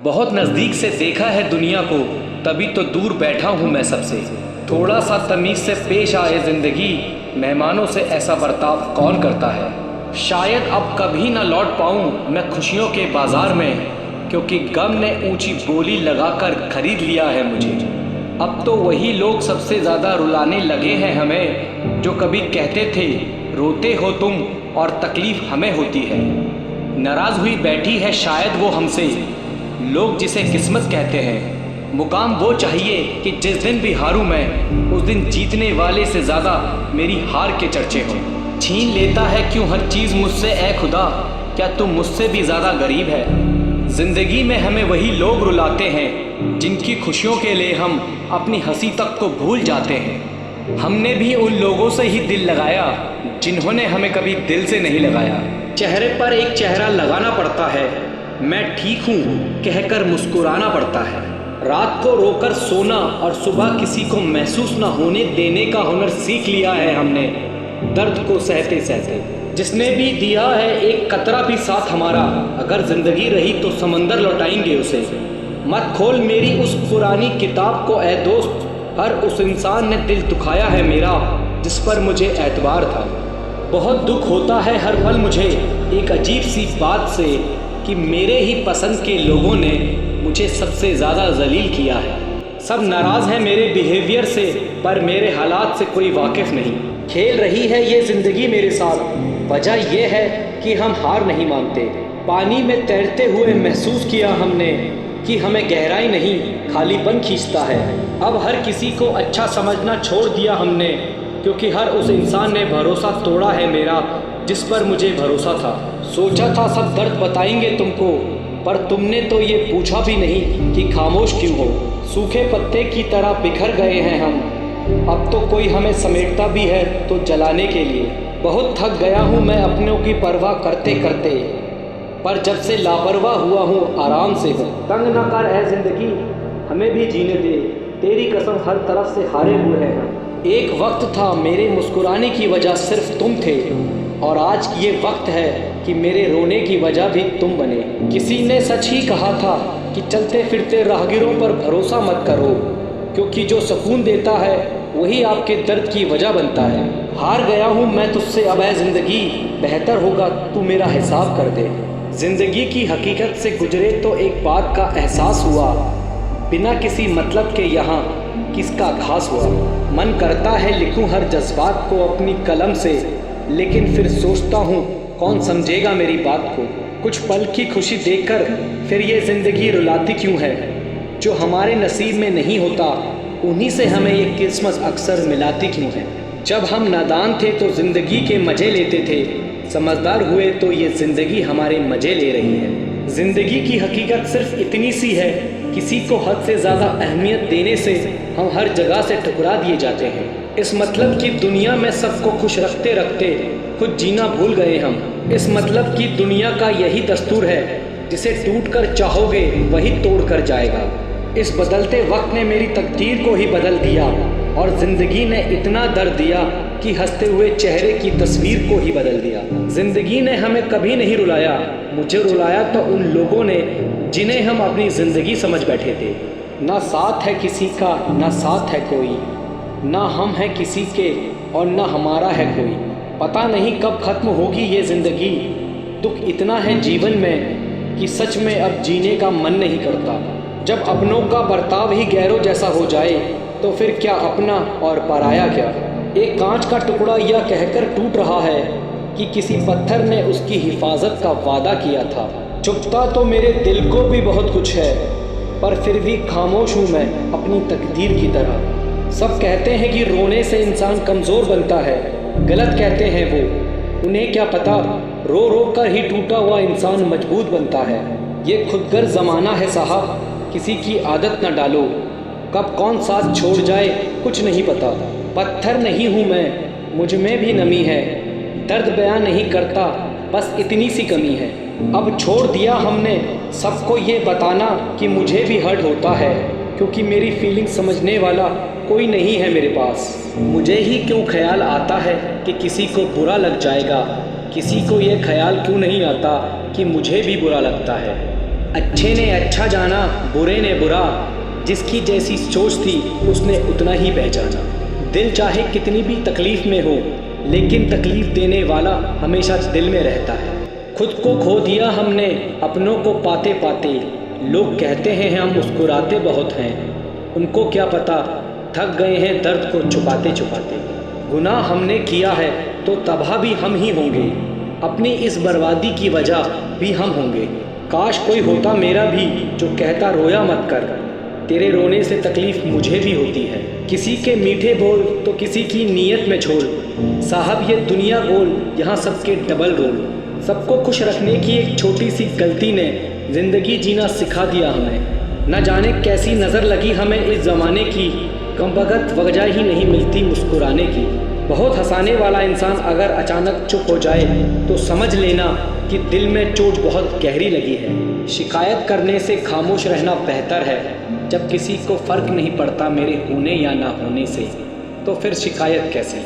बहुत नज़दीक से देखा है दुनिया को, तभी तो दूर बैठा हूँ मैं सबसे। थोड़ा सा तमीज़ से पेश आए ज़िंदगी, मेहमानों से ऐसा बर्ताव कौन करता है। शायद अब कभी ना लौट पाऊँ मैं खुशियों के बाज़ार में, क्योंकि गम ने ऊंची बोली लगाकर खरीद लिया है मुझे। अब तो वही लोग सबसे ज़्यादा रुलाने लगे हैं हमें, जो कभी कहते थे रोते हो तुम और तकलीफ़ हमें होती है। नाराज़ हुई बैठी है शायद वो हमसे, लोग जिसे किस्मत कहते हैं। मुकाम वो चाहिए कि जिस दिन भी हारूं मैं, उस दिन जीतने वाले से ज़्यादा मेरी हार के चर्चे हों। छीन लेता है क्यों हर चीज़ मुझसे ऐ खुदा, क्या तुम मुझसे भी ज़्यादा गरीब है। ज़िंदगी में हमें वही लोग रुलाते हैं, जिनकी खुशियों के लिए हम अपनी हंसी तक को भूल जाते हैं। हमने भी उन लोगों से ही दिल लगाया, जिन्होंने हमें कभी दिल से नहीं लगाया। चेहरे पर एक चेहरा लगाना पड़ता है, मैं ठीक हूँ कहकर मुस्कुराना पड़ता है। रात को रोकर सोना और सुबह किसी को महसूस न होने देने का हुनर सीख लिया है हमने, दर्द को सहते सहते। जिसने भी दिया है एक कतरा भी साथ हमारा, अगर जिंदगी रही तो समंदर लौटाएंगे उसे। मत खोल मेरी उस पुरानी किताब को ऐ दोस्त, हर उस इंसान ने दिल दुखाया है मेरा, जिस पर मुझे एतबार था। बहुत दुख होता है हर पल मुझे एक अजीब सी बात से, कि मेरे ही पसंद के लोगों ने मुझे सबसे ज़्यादा जलील किया है। सब नाराज़ हैं मेरे बिहेवियर से, पर मेरे हालात से कोई वाकिफ़ नहीं। खेल रही है ये ज़िंदगी मेरे साथ, वजह यह है कि हम हार नहीं मानते। पानी में तैरते हुए महसूस किया हमने कि हमें गहराई नहीं खालीपन खींचता है। अब हर किसी को अच्छा समझना छोड़ दिया हमने, क्योंकि हर उस इंसान ने भरोसा तोड़ा है मेरा, जिस पर मुझे भरोसा था। सोचा था सब दर्द बताएंगे तुमको, पर तुमने तो ये पूछा भी नहीं कि खामोश क्यों हो। सूखे पत्ते की तरह बिखर गए हैं हम, अब तो कोई हमें समेटता भी है तो जलाने के लिए। बहुत थक गया हूँ मैं अपनों की परवाह करते करते, पर जब से लापरवाह हुआ हूँ आराम से हूँ। तंग न कर ऐ जिंदगी, हमें भी जीने दे, तेरी कसम हर तरफ से हारे हुए हैं हम। एक वक्त था मेरे मुस्कुराने की वजह सिर्फ तुम थे, और आज ये वक्त है कि मेरे रोने की वजह भी तुम बने। किसी ने सच ही कहा था कि चलते फिरते राहगीरों पर भरोसा मत करो, क्योंकि जो सुकून देता है वही आपके दर्द की वजह बनता है। हार गया हूँ मैं तुझसे अब है ज़िंदगी, बेहतर होगा तू मेरा हिसाब कर दे। ज़िंदगी की हकीकत से गुजरे तो एक बात का एहसास हुआ, बिना किसी मतलब के यहाँ किसका खास हुआ। मन करता है लिखूं हर जज्बात को अपनी कलम से, लेकिन फिर सोचता हूँ कौन समझेगा मेरी बात को। कुछ पल की खुशी देकर फिर ये ज़िंदगी रुलाती क्यों है। जो हमारे नसीब में नहीं होता, उन्हीं से हमें ये किस्मत अक्सर मिलाती क्यों है। जब हम नादान थे तो ज़िंदगी के मज़े लेते थे, समझदार हुए तो ये ज़िंदगी हमारे मज़े ले रही है। ज़िंदगी की हकीकत सिर्फ इतनी सी है, किसी को हद से ज़्यादा अहमियत देने से हम हर जगह से ठुकरा दिए जाते हैं। इस मतलब की दुनिया में सबको खुश रखते रखते खुद जीना भूल गए हम। इस मतलब की दुनिया का यही दस्तूर है, जिसे टूट कर चाहोगे वही तोड़ कर जाएगा। इस बदलते वक्त ने मेरी तकदीर को ही बदल दिया, और ज़िंदगी ने इतना दर्द दिया कि हंसते हुए चेहरे की तस्वीर को ही बदल दिया। ज़िंदगी ने हमें कभी नहीं रुलाया, मुझे रुलाया तो उन लोगों ने जिन्हें हम अपनी ज़िंदगी समझ बैठे थे। ना साथ है किसी का, ना साथ है कोई, ना हम हैं किसी के और ना हमारा है कोई। पता नहीं कब ख़त्म होगी ये ज़िंदगी, दुख इतना है जीवन में कि सच में अब जीने का मन नहीं करता। जब अपनों का बर्ताव ही गैरों जैसा हो जाए, तो फिर क्या अपना और पराया क्या। एक कांच का टुकड़ा यह कहकर टूट रहा है कि किसी पत्थर ने उसकी हिफाजत का वादा किया था। चुपता तो मेरे दिल को भी बहुत कुछ है, पर फिर भी खामोश हूँ मैं अपनी तकदीर की तरह। सब कहते हैं कि रोने से इंसान कमज़ोर बनता है, गलत कहते हैं वो। उन्हें क्या पता, रो रो कर ही टूटा हुआ इंसान मजबूत बनता है। ये खुदगर्ज ज़माना है साहब, किसी की आदत न डालो, कब कौन साथ छोड़ जाए कुछ नहीं पता। पत्थर नहीं हूँ मैं, मुझ में भी नमी है, दर्द बयां नहीं करता, बस इतनी सी कमी है। अब छोड़ दिया हमने सबको ये बताना कि मुझे भी हर्ट होता है, क्योंकि मेरी फीलिंग समझने वाला कोई नहीं है मेरे पास। मुझे ही क्यों ख्याल आता है कि किसी को बुरा लग जाएगा, किसी को ये ख्याल क्यों नहीं आता कि मुझे भी बुरा लगता है। अच्छे ने अच्छा जाना, बुरे ने बुरा, जिसकी जैसी सोच थी उसने उतना ही पहचाना। दिल चाहे कितनी भी तकलीफ में हो, लेकिन तकलीफ देने वाला हमेशा दिल में रहता है। खुद को खो दिया हमने अपनों को पाते पाते, लोग कहते हैं हम मुस्कुराते बहुत हैं, उनको क्या पता थक गए हैं दर्द को छुपाते छुपाते। गुनाह हमने किया है तो तबाह भी हम ही होंगे, अपनी इस बर्बादी की वजह भी हम होंगे। काश कोई होता मेरा भी जो कहता रोया मत कर, तेरे रोने से तकलीफ मुझे भी होती है। किसी के मीठे बोल तो किसी की नीयत में छोड़, साहब ये दुनिया गोल, यहाँ सबके डबल रोल। सबको खुश रखने की एक छोटी सी गलती ने ज़िंदगी जीना सिखा दिया हमें। न जाने कैसी नज़र लगी हमें इस ज़माने की, कमबख्त वजह ही नहीं मिलती मुस्कुराने की। बहुत हंसाने वाला इंसान अगर अचानक चुप हो जाए तो समझ लेना कि दिल में चोट बहुत गहरी लगी है। शिकायत करने से खामोश रहना बेहतर है। जब किसी को फ़र्क नहीं पड़ता मेरे होने या ना होने से, तो फिर शिकायत कैसे।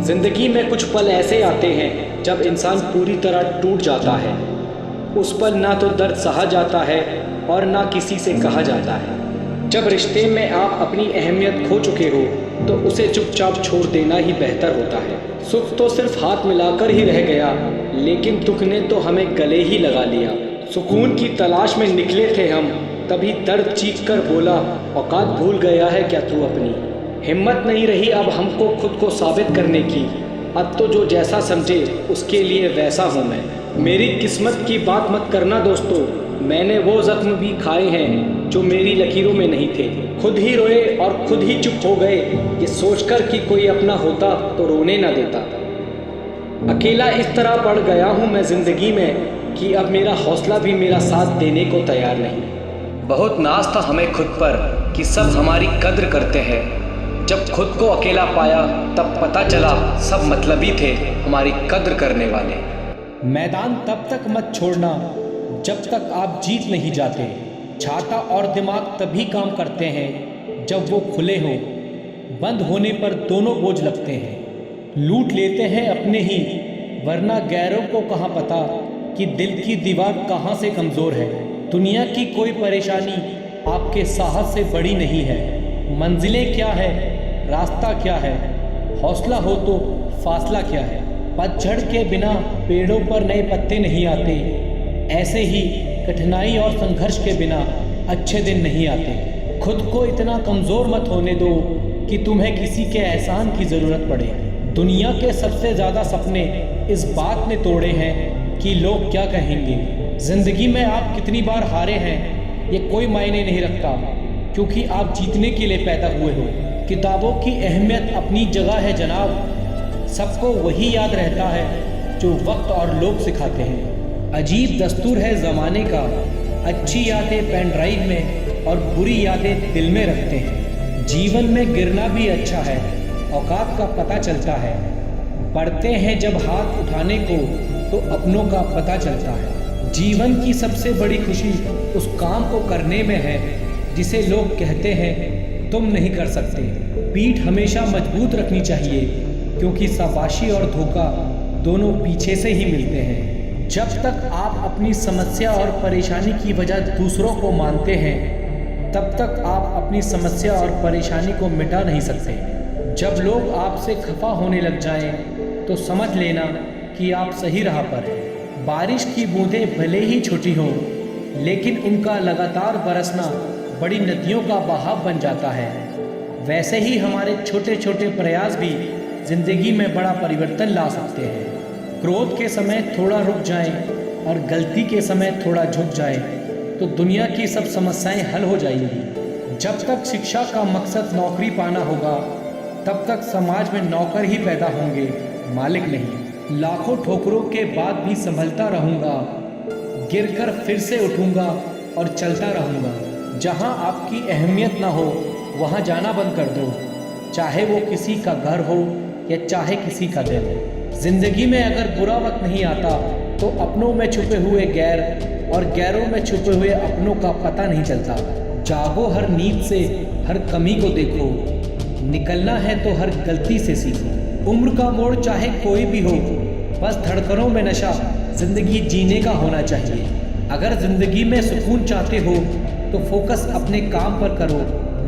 ज़िंदगी में कुछ पल ऐसे आते हैं जब इंसान पूरी तरह टूट जाता है। उस पल ना तो दर्द सहा जाता है और ना किसी से कहा जाता है। जब रिश्ते में आप अपनी अहमियत खो चुके हो तो उसे चुपचाप छोड़ देना ही बेहतर होता है। सुख तो सिर्फ हाथ मिलाकर ही रह गया, लेकिन दुख ने तो हमें गले ही लगा लिया। सुकून की तलाश में निकले थे हम, तभी दर्द चीख कर बोला, औकात भूल गया है क्या तू अपनी। हिम्मत नहीं रही अब हमको खुद को साबित करने की, अब तो जो जैसा समझे उसके लिए वैसा हूँ मैं। मेरी किस्मत की बात मत करना दोस्तों, मैंने वो जख्म भी खाए हैं जो मेरी लकीरों में नहीं थे। खुद ही रोए और खुद ही चुप हो गए, ये सोचकर कि कोई अपना होता तो रोने ना देता। अकेला इस तरह पड़ गया हूँ मैं ज़िंदगी में कि अब मेरा हौसला भी मेरा साथ देने को तैयार नहीं। बहुत नाज था हमें खुद पर कि सब हमारी कद्र करते हैं। जब खुद को अकेला पाया तब पता चला सब मतलबी थे हमारी कद्र करने वाले। मैदान तब तक मत छोड़ना जब तक आप जीत नहीं जाते। छाता और दिमाग तभी काम करते हैं जब वो खुले हों, बंद होने पर दोनों बोझ लगते हैं। लूट लेते हैं अपने ही, वरना गैरों को कहाँ पता कि दिल की दीवार कहाँ से कमज़ोर है। दुनिया की कोई परेशानी आपके साहस से बड़ी नहीं है। मंजिलें क्या है, रास्ता क्या है, हौसला हो तो फासला क्या है। पतझड़ के बिना पेड़ों पर नए पत्ते नहीं आते, ऐसे ही कठिनाई और संघर्ष के बिना अच्छे दिन नहीं आते। खुद को इतना कमज़ोर मत होने दो कि तुम्हें किसी के एहसान की ज़रूरत पड़े। दुनिया के सबसे ज़्यादा सपने इस बात ने तोड़े हैं कि लोग क्या कहेंगे। ज़िंदगी में आप कितनी बार हारे हैं ये कोई मायने नहीं रखता, क्योंकि आप जीतने के लिए पैदा हुए हो। किताबों की अहमियत अपनी जगह है जनाब, सबको वही याद रहता है जो वक्त और लोग सिखाते हैं। अजीब दस्तूर है ज़माने का, अच्छी यादें पेन ड्राइव में और बुरी यादें दिल में रखते हैं। जीवन में गिरना भी अच्छा है, औकात का पता चलता है। बढ़ते हैं जब हाथ उठाने को तो अपनों का पता चलता है। जीवन की सबसे बड़ी खुशी उस काम को करने में है जिसे लोग कहते हैं तुम नहीं कर सकते। पीठ हमेशा मजबूत रखनी चाहिए, क्योंकि शाबाशी और धोखा दोनों पीछे से ही मिलते हैं। जब तक आप अपनी समस्या और परेशानी की वजह दूसरों को मानते हैं, तब तक आप अपनी समस्या और परेशानी को मिटा नहीं सकते। जब लोग आपसे खफा होने लग जाएं, तो समझ लेना कि आप सही राह पर हैं। बारिश की बूंदें भले ही छोटी हों, लेकिन उनका लगातार बरसना बड़ी नदियों का बहाव बन जाता है। वैसे ही हमारे छोटे छोटे प्रयास भी जिंदगी में बड़ा परिवर्तन ला सकते हैं। क्रोध के समय थोड़ा रुक जाएं और गलती के समय थोड़ा झुक जाएं, तो दुनिया की सब समस्याएं हल हो जाएंगी। जब तक शिक्षा का मकसद नौकरी पाना होगा, तब तक समाज में नौकर ही पैदा होंगे, मालिक नहीं। लाखों ठोकरों के बाद भी संभलता रहूँगा, गिरकर फिर से उठूँगा और चलता रहूँगा। जहाँ आपकी अहमियत ना हो वहाँ जाना बंद कर दो, चाहे वो किसी का घर हो या चाहे किसी का दिल। जिंदगी में अगर बुरा वक्त नहीं आता तो अपनों में छुपे हुए गैर और गैरों में छुपे हुए अपनों का पता नहीं चलता। जागो हर नींद से, हर कमी को देखो, निकलना है तो हर गलती से सीखो। उम्र का मोड़ चाहे कोई भी हो, बस धड़कनों में नशा जिंदगी जीने का होना चाहिए। अगर जिंदगी में सुकून चाहते हो तो फोकस अपने काम पर करो,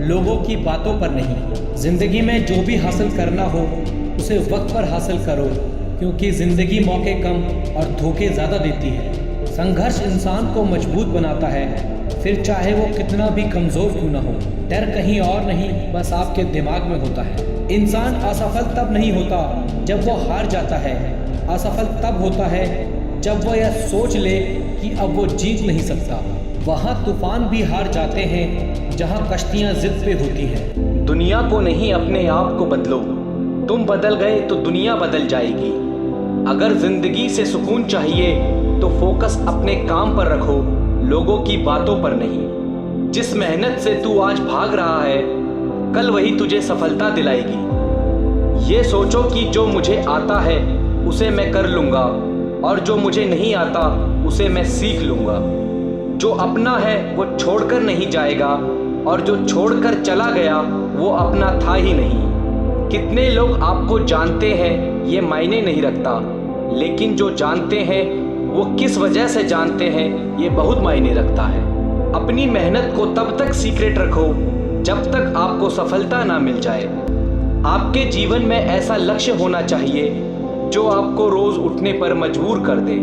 लोगों की बातों पर नहीं। जिंदगी में जो भी हासिल करना हो उसे वक्त पर हासिल करो, क्योंकि जिंदगी मौके कम और धोखे ज़्यादा देती है। संघर्ष इंसान को मजबूत बनाता है, फिर चाहे वो कितना भी कमज़ोर क्यों ना हो। डर कहीं और नहीं, बस आपके दिमाग में होता है। इंसान असफल तब नहीं होता जब वो हार जाता है, असफल तब होता है जब वो यह सोच ले कि अब वो जीत नहीं सकता। वहाँ तूफान भी हार जाते हैं जहाँ कश्तियाँ जिद पे होती हैं। दुनिया को नहीं, अपने आप को बदलो। तुम बदल गए तो दुनिया बदल जाएगी। अगर जिंदगी से सुकून चाहिए तो फोकस अपने काम पर रखो, लोगों की बातों पर नहीं। जिस मेहनत से तू आज भाग रहा है, कल वही तुझे सफलता दिलाएगी। ये सोचो कि जो मुझे आता है उसे मैं कर लूँगा, और जो मुझे नहीं आता उसे मैं सीख लूँगा। जो अपना है वो छोड़कर नहीं जाएगा, और जो छोड़कर चला गया वो अपना था ही नहीं। कितने लोग आपको जानते हैं ये मायने नहीं रखता, लेकिन जो जानते हैं वो किस वजह से जानते हैं ये बहुत मायने रखता है। अपनी मेहनत को तब तक सीक्रेट रखो जब तक आपको सफलता ना मिल जाए। आपके जीवन में ऐसा लक्ष्य होना चाहिए जो आपको रोज उठने पर मजबूर कर दे।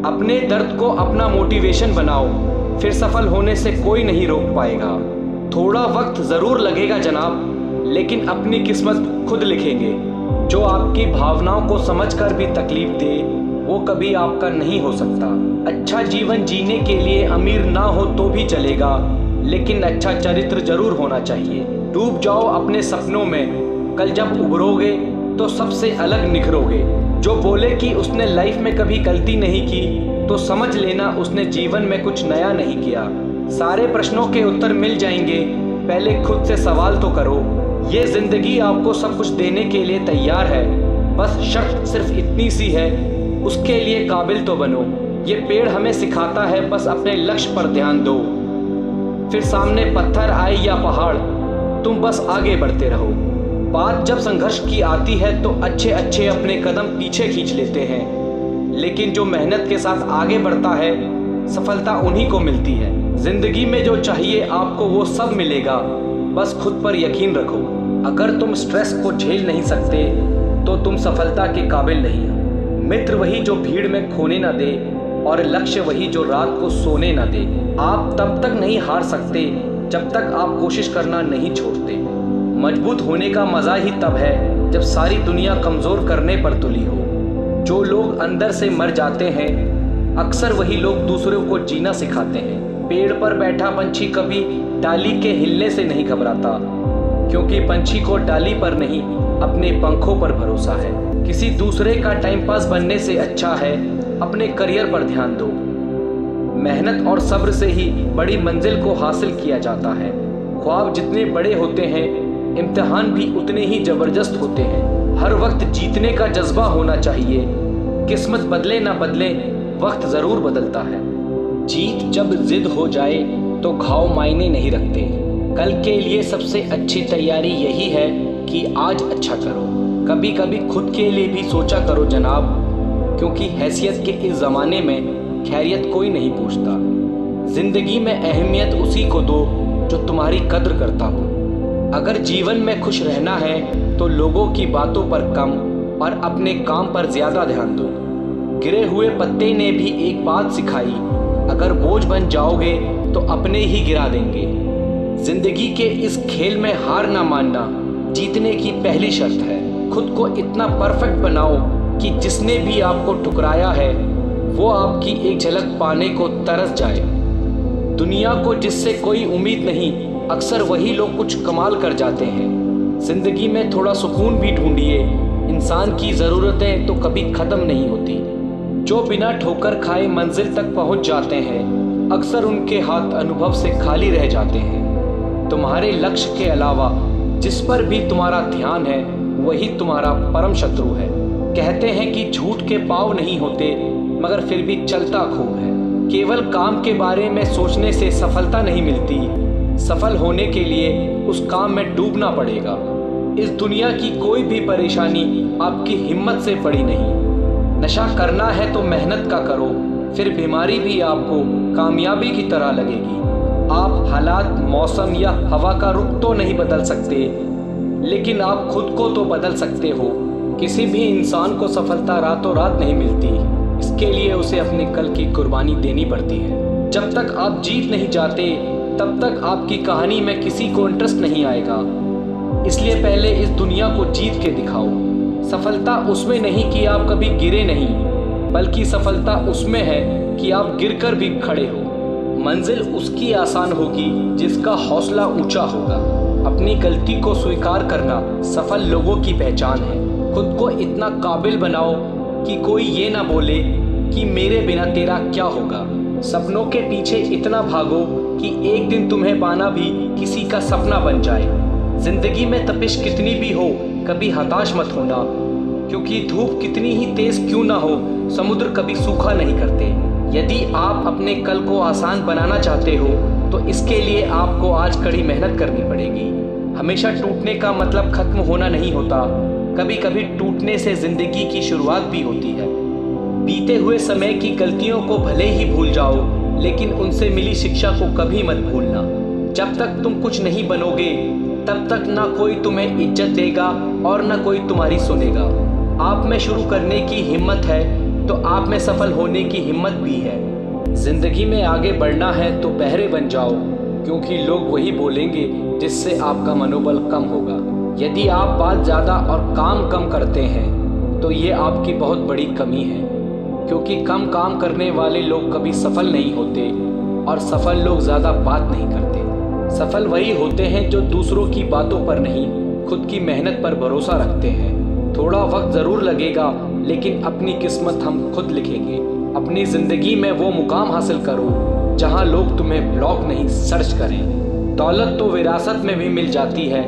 अपने दर्द को अपना मोटिवेशन बनाओ, फिर सफल होने से कोई नहीं रोक पाएगा। थोड़ा वक्त जरूर लगेगा जनाब, लेकिन अपनी किस्मत खुद लिखेंगे। जो आपकी भावनाओं को समझकर भी तकलीफ दे वो कभी आपका नहीं हो सकता। अच्छा जीवन जीने के लिए अमीर ना हो तो भी चलेगा, लेकिन अच्छा चरित्र जरूर होना चाहिए। डूब जाओ अपने सपनों में, कल जब उभरोगे तो सबसे अलग निखरोगे। जो बोले कि उसने लाइफ में कभी गलती नहीं की, तो समझ लेना उसने जीवन में कुछ नया नहीं किया। सारे प्रश्नों के उत्तर मिल जाएंगे, पहले खुद से सवाल तो करो। ये जिंदगी आपको सब कुछ देने के लिए तैयार है, बस शर्त सिर्फ इतनी सी है, उसके लिए काबिल तो बनो। ये पेड़ हमें सिखाता है बस अपने लक्ष्य पर ध्यान दो। फिर सामने पत्थर आए या पहाड़, तुम बस आगे बढ़ते रहो। बात जब संघर्ष की आती है तो अच्छे अच्छे अपने कदम पीछे खींच लेते हैं, लेकिन जो मेहनत के साथ आगे बढ़ता है सफलता उन्हीं को मिलती है। जिंदगी में जो चाहिए आपको वो सब मिलेगा, बस खुद पर यकीन रखो। अगर तुम स्ट्रेस को झेल नहीं सकते तो तुम सफलता के काबिल नहीं हो। मित्र वही जो भीड़ में खोने ना दे, और लक्ष्य वही जो रात को सोने ना दे। आप तब तक नहीं हार सकते जब तक आप कोशिश करना नहीं छोड़ते। मजबूत होने का मज़ा ही तब है जब सारी दुनिया कमज़ोर करने पर तुली हो। जो लोग अंदर से मर जाते हैं अक्सर वही लोग दूसरों को जीना सिखाते हैं। पेड़ पर बैठा पंछी कभी डाली के हिलने से नहीं घबराता, क्योंकि पंछी को डाली पर नहीं अपने पंखों पर भरोसा है। किसी दूसरे का टाइम पास बनने से अच्छा है अपने करियर पर ध्यान दो। मेहनत और सब्र से ही बड़ी मंजिल को हासिल किया जाता है। ख्वाब जितने बड़े होते हैं इम्तिहान भी उतने ही ज़बरदस्त होते हैं। हर वक्त जीतने का जज्बा होना चाहिए। किस्मत बदले ना बदले, वक्त ज़रूर बदलता है। जीत जब जिद हो जाए तो घाव मायने नहीं रखते। कल के लिए सबसे अच्छी तैयारी यही है कि आज अच्छा करो। कभी कभी खुद के लिए भी सोचा करो जनाब, क्योंकि हैसियत के इस ज़माने में खैरियत कोई नहीं पूछता। ज़िंदगी में अहमियत उसी को दो जो तुम्हारी कद्र करता हो। अगर जीवन में खुश रहना है तो लोगों की बातों पर कम और अपने काम पर ज़्यादा ध्यान दो। गिरे हुए पत्ते ने भी एक बात सिखाई, अगर बोझ बन जाओगे तो अपने ही गिरा देंगे। ज़िंदगी के इस खेल में हार ना मानना जीतने की पहली शर्त है। खुद को इतना परफेक्ट बनाओ कि जिसने भी आपको ठुकराया है वो आपकी एक झलक पाने को तरस जाए। दुनिया को जिससे कोई उम्मीद नहीं, अक्सर वही लोग कुछ कमाल कर जाते हैं। जिंदगी में थोड़ा सुकून भी ढूंढिए। इंसान की ज़रूरतें तो कभी ख़त्म नहीं होती। जो बिना ठोकर खाए मंजिल तक पहुंच जाते हैं, अक्सर उनके हाथ अनुभव से खाली रह जाते हैं। तुम्हारे लक्ष्य के अलावा जिस पर भी तुम्हारा ध्यान है वही तुम्हारा परम शत्रु है। कहते हैं कि झूठ के पाँव नहीं होते, मगर फिर भी चलता खूब है। केवल काम के बारे में सोचने से सफलता नहीं मिलती। सफल होने के लिए उस काम में डूबना पड़ेगा। इस दुनिया की कोई भी परेशानी आपकी हिम्मत से बड़ी नहीं। नशा करना है तो मेहनत का करो, फिर बीमारी भी आपको कामयाबी की तरह लगेगी। आप हालात, मौसम या हवा का रुख तो नहीं बदल सकते, लेकिन आप खुद को तो बदल सकते हो। किसी भी इंसान को सफलता रातों रात नहीं मिलती, इसके लिए उसे अपने कल की कुर्बानी देनी पड़ती है। जब तक आप जीत नहीं जाते तब तक आपकी कहानी में किसी को इंटरेस्ट नहीं आएगा। इसलिए पहले इस दुनिया को जीत के दिखाओ। सफलता उसमें नहीं कि आप कभी गिरे नहीं, बल्कि सफलता उसमें है कि आप गिरकर भी खड़े हो। मंजिल उसकी आसान होगी जिसका हौसला ऊंचा होगा। अपनी गलती को स्वीकार करना सफल लोगों की पहचान है। खुद को इतना काबिल बनाओ कि कोई ये ना बोले कि मेरे बिना तेरा क्या होगा। सपनों के पीछे इतना भागो कि एक दिन तुम्हें पाना भी किसी का सपना बन जाए। जिंदगी में तपिश कितनी भी हो, कभी हताश मत होना, क्योंकि धूप कितनी ही तेज क्यों ना हो, समुद्र कभी सूखा नहीं करते। यदि आप अपने कल को आसान बनाना चाहते हो तो इसके लिए आपको आज कड़ी मेहनत करनी पड़ेगी। हमेशा टूटने का मतलब खत्म होना नहीं होता, कभी कभी टूटने से जिंदगी की शुरुआत भी होती है। बीते हुए समय की गलतियों को भले ही भूल जाओ, लेकिन उनसे मिली शिक्षा को कभी मत भूलना। जब तक तुम कुछ नहीं बनोगे तब तक ना कोई तुम्हें इज्जत देगा और ना कोई तुम्हारी सुनेगा। आप में शुरू करने की हिम्मत है तो आप में सफल होने की हिम्मत भी है। जिंदगी में आगे बढ़ना है तो बहरे बन जाओ, क्योंकि लोग वही बोलेंगे जिससे आपका मनोबल कम होगा। यदि आप बात ज़्यादा और काम कम करते हैं तो ये आपकी बहुत बड़ी कमी है, क्योंकि कम काम करने वाले लोग कभी सफल नहीं होते और सफल लोग ज़्यादा बात नहीं करते। सफल वही होते हैं जो दूसरों की बातों पर नहीं, खुद की मेहनत पर भरोसा रखते हैं। थोड़ा वक्त ज़रूर लगेगा, लेकिन अपनी किस्मत हम खुद लिखेंगे। अपनी ज़िंदगी में वो मुकाम हासिल करो जहां लोग तुम्हें ब्लॉक नहीं सर्च करें। दौलत तो विरासत में भी मिल जाती है,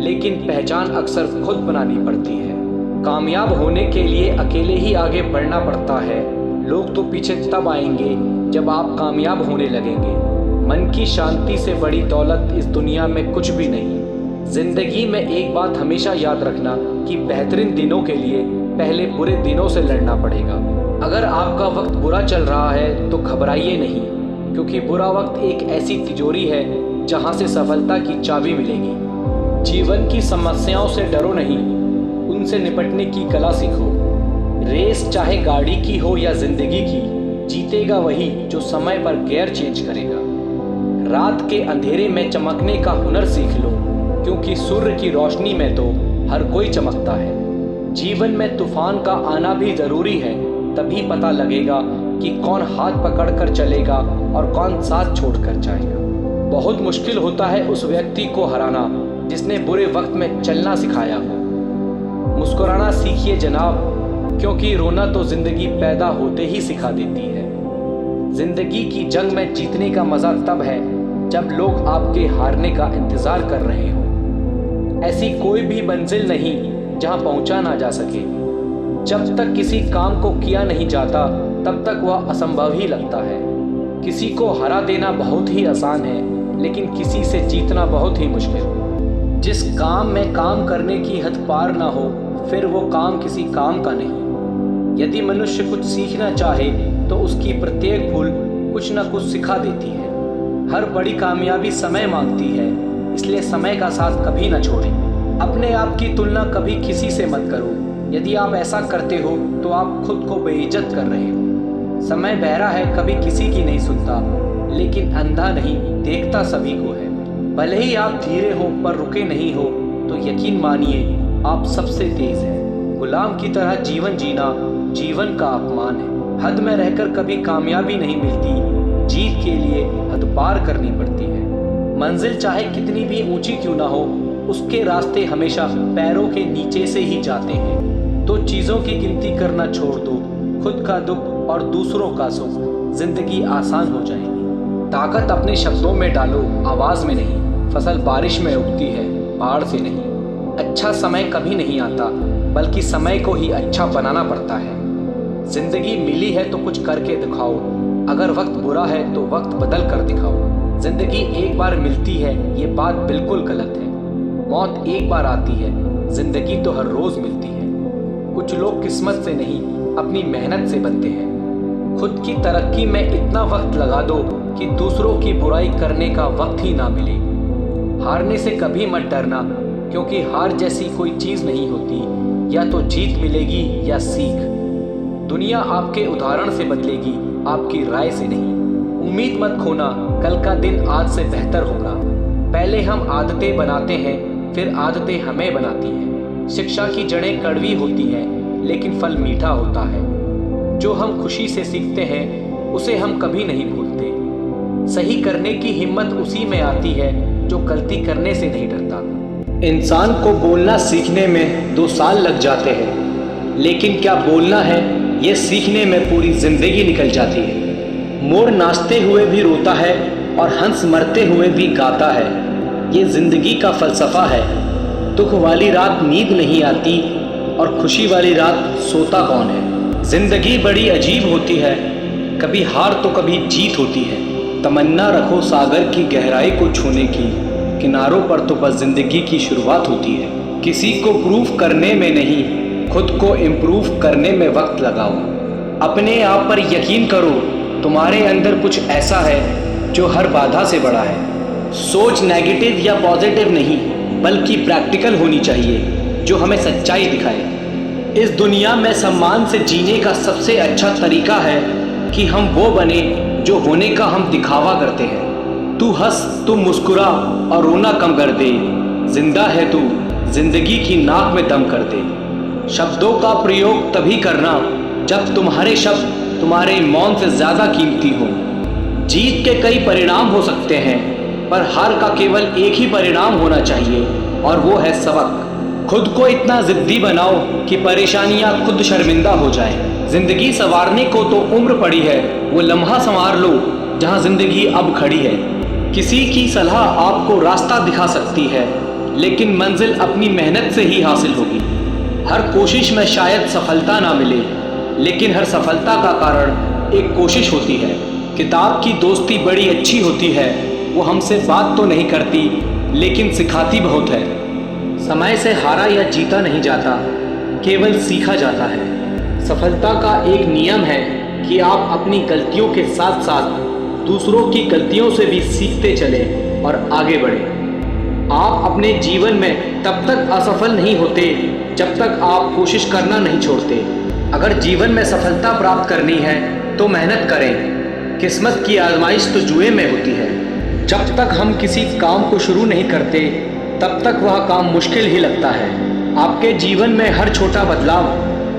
लेकिन पहचान अक्सर खुद बनानी पड़ती है। कामयाब होने के लिए अकेले ही आगे बढ़ना पड़ता है। लोग तो पीछे तब आएंगे जब आप कामयाब होने लगेंगे। मन की शांति से बड़ी दौलत इस दुनिया में कुछ भी नहीं। जिंदगी में एक बात हमेशा याद रखना कि बेहतरीन दिनों के लिए पहले बुरे दिनों से लड़ना पड़ेगा। अगर आपका वक्त बुरा चल रहा है तो घबराइए नहीं, क्योंकि बुरा वक्त एक ऐसी तिजोरी है जहां से सफलता की चाबी मिलेगी। जीवन की समस्याओं से डरो नहीं, उनसे निपटने की कला सीखो। रेस चाहे गाड़ी की हो या जिंदगी की, जीतेगा वही जो समय पर गियर चेंज करेगा। रात के अंधेरे में चमकने का हुनर सीख लो, क्योंकि सूर्य की रोशनी में तो हर कोई चमकता है। जीवन में तूफान का आना भी जरूरी है, तभी पता लगेगा कि कौन हाथ पकड़कर चलेगा और कौन साथ छोड़कर जाएगा। बहुत मुश्किल होता है उस व्यक्ति को हराना जिसने बुरे वक्त में चलना सिखाया हो। मुस्कुराना सीखिए जनाब, क्योंकि रोना तो जिंदगी पैदा होते ही सिखा देती है। जिंदगी की जंग में जीतने का मजा तब है जब लोग आपके हारने का इंतजार कर रहे हो। ऐसी कोई भी मंजिल नहीं जहां पहुंचा ना जा सके। जब तक किसी काम को किया नहीं जाता तब तक वह असंभव ही लगता है। किसी को हरा देना बहुत ही आसान है, लेकिन किसी से जीतना बहुत ही मुश्किल। जिस काम में काम करने की हद पार ना हो, फिर वो काम किसी काम का नहीं। यदि मनुष्य कुछ सीखना चाहे तो उसकी प्रत्येक भूल कुछ न कुछ सिखा देती है। हर बड़ी कामयाबी समय मांगती है, इसलिए समय का साथ कभी न छोड़ें। अपने आप की तुलना कभी किसी से मत करो। यदि आप ऐसा करते हो तो आप खुद को बेइज्जत कर रहे हो। समय बहरा है, कभी किसी की नहीं सुनता, लेकिन अंधा नहीं, देखता सभी को है। भले ही आप धीरे हो पर रुके नहीं हो, तो यकीन मानिए आप सबसे तेज हैं। गुलाम की तरह जीवन जीना जीवन का अपमान है। हद में रहकर कभी कामयाबी नहीं मिलती, जीत के लिए हद पार करनी पड़ती है। मंजिल चाहे कितनी भी ऊंची क्यों ना हो, उसके रास्ते हमेशा पैरों के नीचे से ही जाते हैं। तो चीज़ों की गिनती करना छोड़ दो, खुद का दुख और दूसरों का सुख, जिंदगी आसान हो जाएगी। ताकत अपने शब्दों में डालो, आवाज़ में नहीं। फसल बारिश में उगती है, पहाड़ से नहीं। अच्छा समय कभी नहीं आता, बल्कि समय को ही अच्छा बनाना पड़ता है। जिंदगी मिली है तो कुछ करके दिखाओ। अगर वक्त बुरा है तो वक्त बदल कर दिखाओ। जिंदगी एक बार मिलती है, ये बात बिल्कुल गलत है। मौत एक बार आती है, जिंदगी तो हर रोज मिलती है। कुछ लोग किस्मत से नहीं, अपनी मेहनत से बनते हैं। खुद की तरक्की में इतना वक्त लगा दो कि दूसरों की बुराई करने का वक्त ही ना मिले। हारने से कभी मत डरना, क्योंकि हार जैसी कोई चीज़ नहीं होती। या तो जीत मिलेगी या सीख। दुनिया आपके उदाहरण से बदलेगी, आपकी राय से नहीं। उम्मीद मत खोना, कल का दिन आज से बेहतर होगा। पहले हम आदतें बनाते हैं, फिर आदतें हमें बनाती हैं। शिक्षा की जड़ें कड़वी होती हैं, लेकिन फल मीठा होता है। जो हम खुशी से सीखते हैं उसे हम कभी नहीं भूलते। सही करने की हिम्मत उसी में आती है जो गलती करने से नहीं डरता। इंसान को बोलना सीखने में 2 साल लग जाते हैं, लेकिन क्या बोलना है ये सीखने में पूरी जिंदगी निकल जाती है। मोर नाचते हुए भी रोता है और हंस मरते हुए भी गाता है। ये जिंदगी का फलसफा है। दुख वाली रात नींद नहीं आती और खुशी वाली रात सोता कौन है। जिंदगी बड़ी अजीब होती है, कभी हार तो कभी जीत होती है। तमन्ना रखो सागर की गहराई को छूने की, किनारों पर तो बस जिंदगी की शुरुआत होती है। किसी को प्रूफ करने में नहीं, खुद को इम्प्रूव करने में वक्त लगाओ। अपने आप पर यकीन करो, तुम्हारे अंदर कुछ ऐसा है जो हर बाधा से बड़ा है। सोच नेगेटिव या पॉजिटिव नहीं, बल्कि प्रैक्टिकल होनी चाहिए, जो हमें सच्चाई दिखाए। इस दुनिया में सम्मान से जीने का सबसे अच्छा तरीका है कि हम वो बने जो होने का हम दिखावा करते हैं। तू हंस, तू मुस्कुरा और रोना कम कर दे। जिंदा है तू, जिंदगी की नाक में दम कर दे। शब्दों का प्रयोग तभी करना जब तुम्हारे शब्द तुम्हारे मौन से ज़्यादा कीमती हो। जीत के कई परिणाम हो सकते हैं, पर हार का केवल एक ही परिणाम होना चाहिए, और वो है सबक। खुद को इतना जिद्दी बनाओ कि परेशानियां खुद शर्मिंदा हो जाएं। जिंदगी संवारने को तो उम्र पड़ी है, वो लम्हा संवार लो जहां जिंदगी अब खड़ी है। किसी की सलाह आपको रास्ता दिखा सकती है, लेकिन मंजिल अपनी मेहनत से ही हासिल होगी। हर कोशिश में शायद सफलता ना मिले, लेकिन हर सफलता का कारण एक कोशिश होती है। किताब की दोस्ती बड़ी अच्छी होती है, वो हमसे बात तो नहीं करती, लेकिन सिखाती बहुत है। समय से हारा या जीता नहीं जाता, केवल सीखा जाता है। सफलता का एक नियम है कि आप अपनी गलतियों के साथ साथ दूसरों की गलतियों से भी सीखते चलें और आगे बढ़ें। आप अपने जीवन में तब तक असफल नहीं होते जब तक आप कोशिश करना नहीं छोड़ते। अगर जीवन में सफलता प्राप्त करनी है तो मेहनत करें। किस्मत की आजमाइश तो जुए में होती है। जब तक हम किसी काम को शुरू नहीं करते तब तक वह काम मुश्किल ही लगता है। आपके जीवन में हर छोटा बदलाव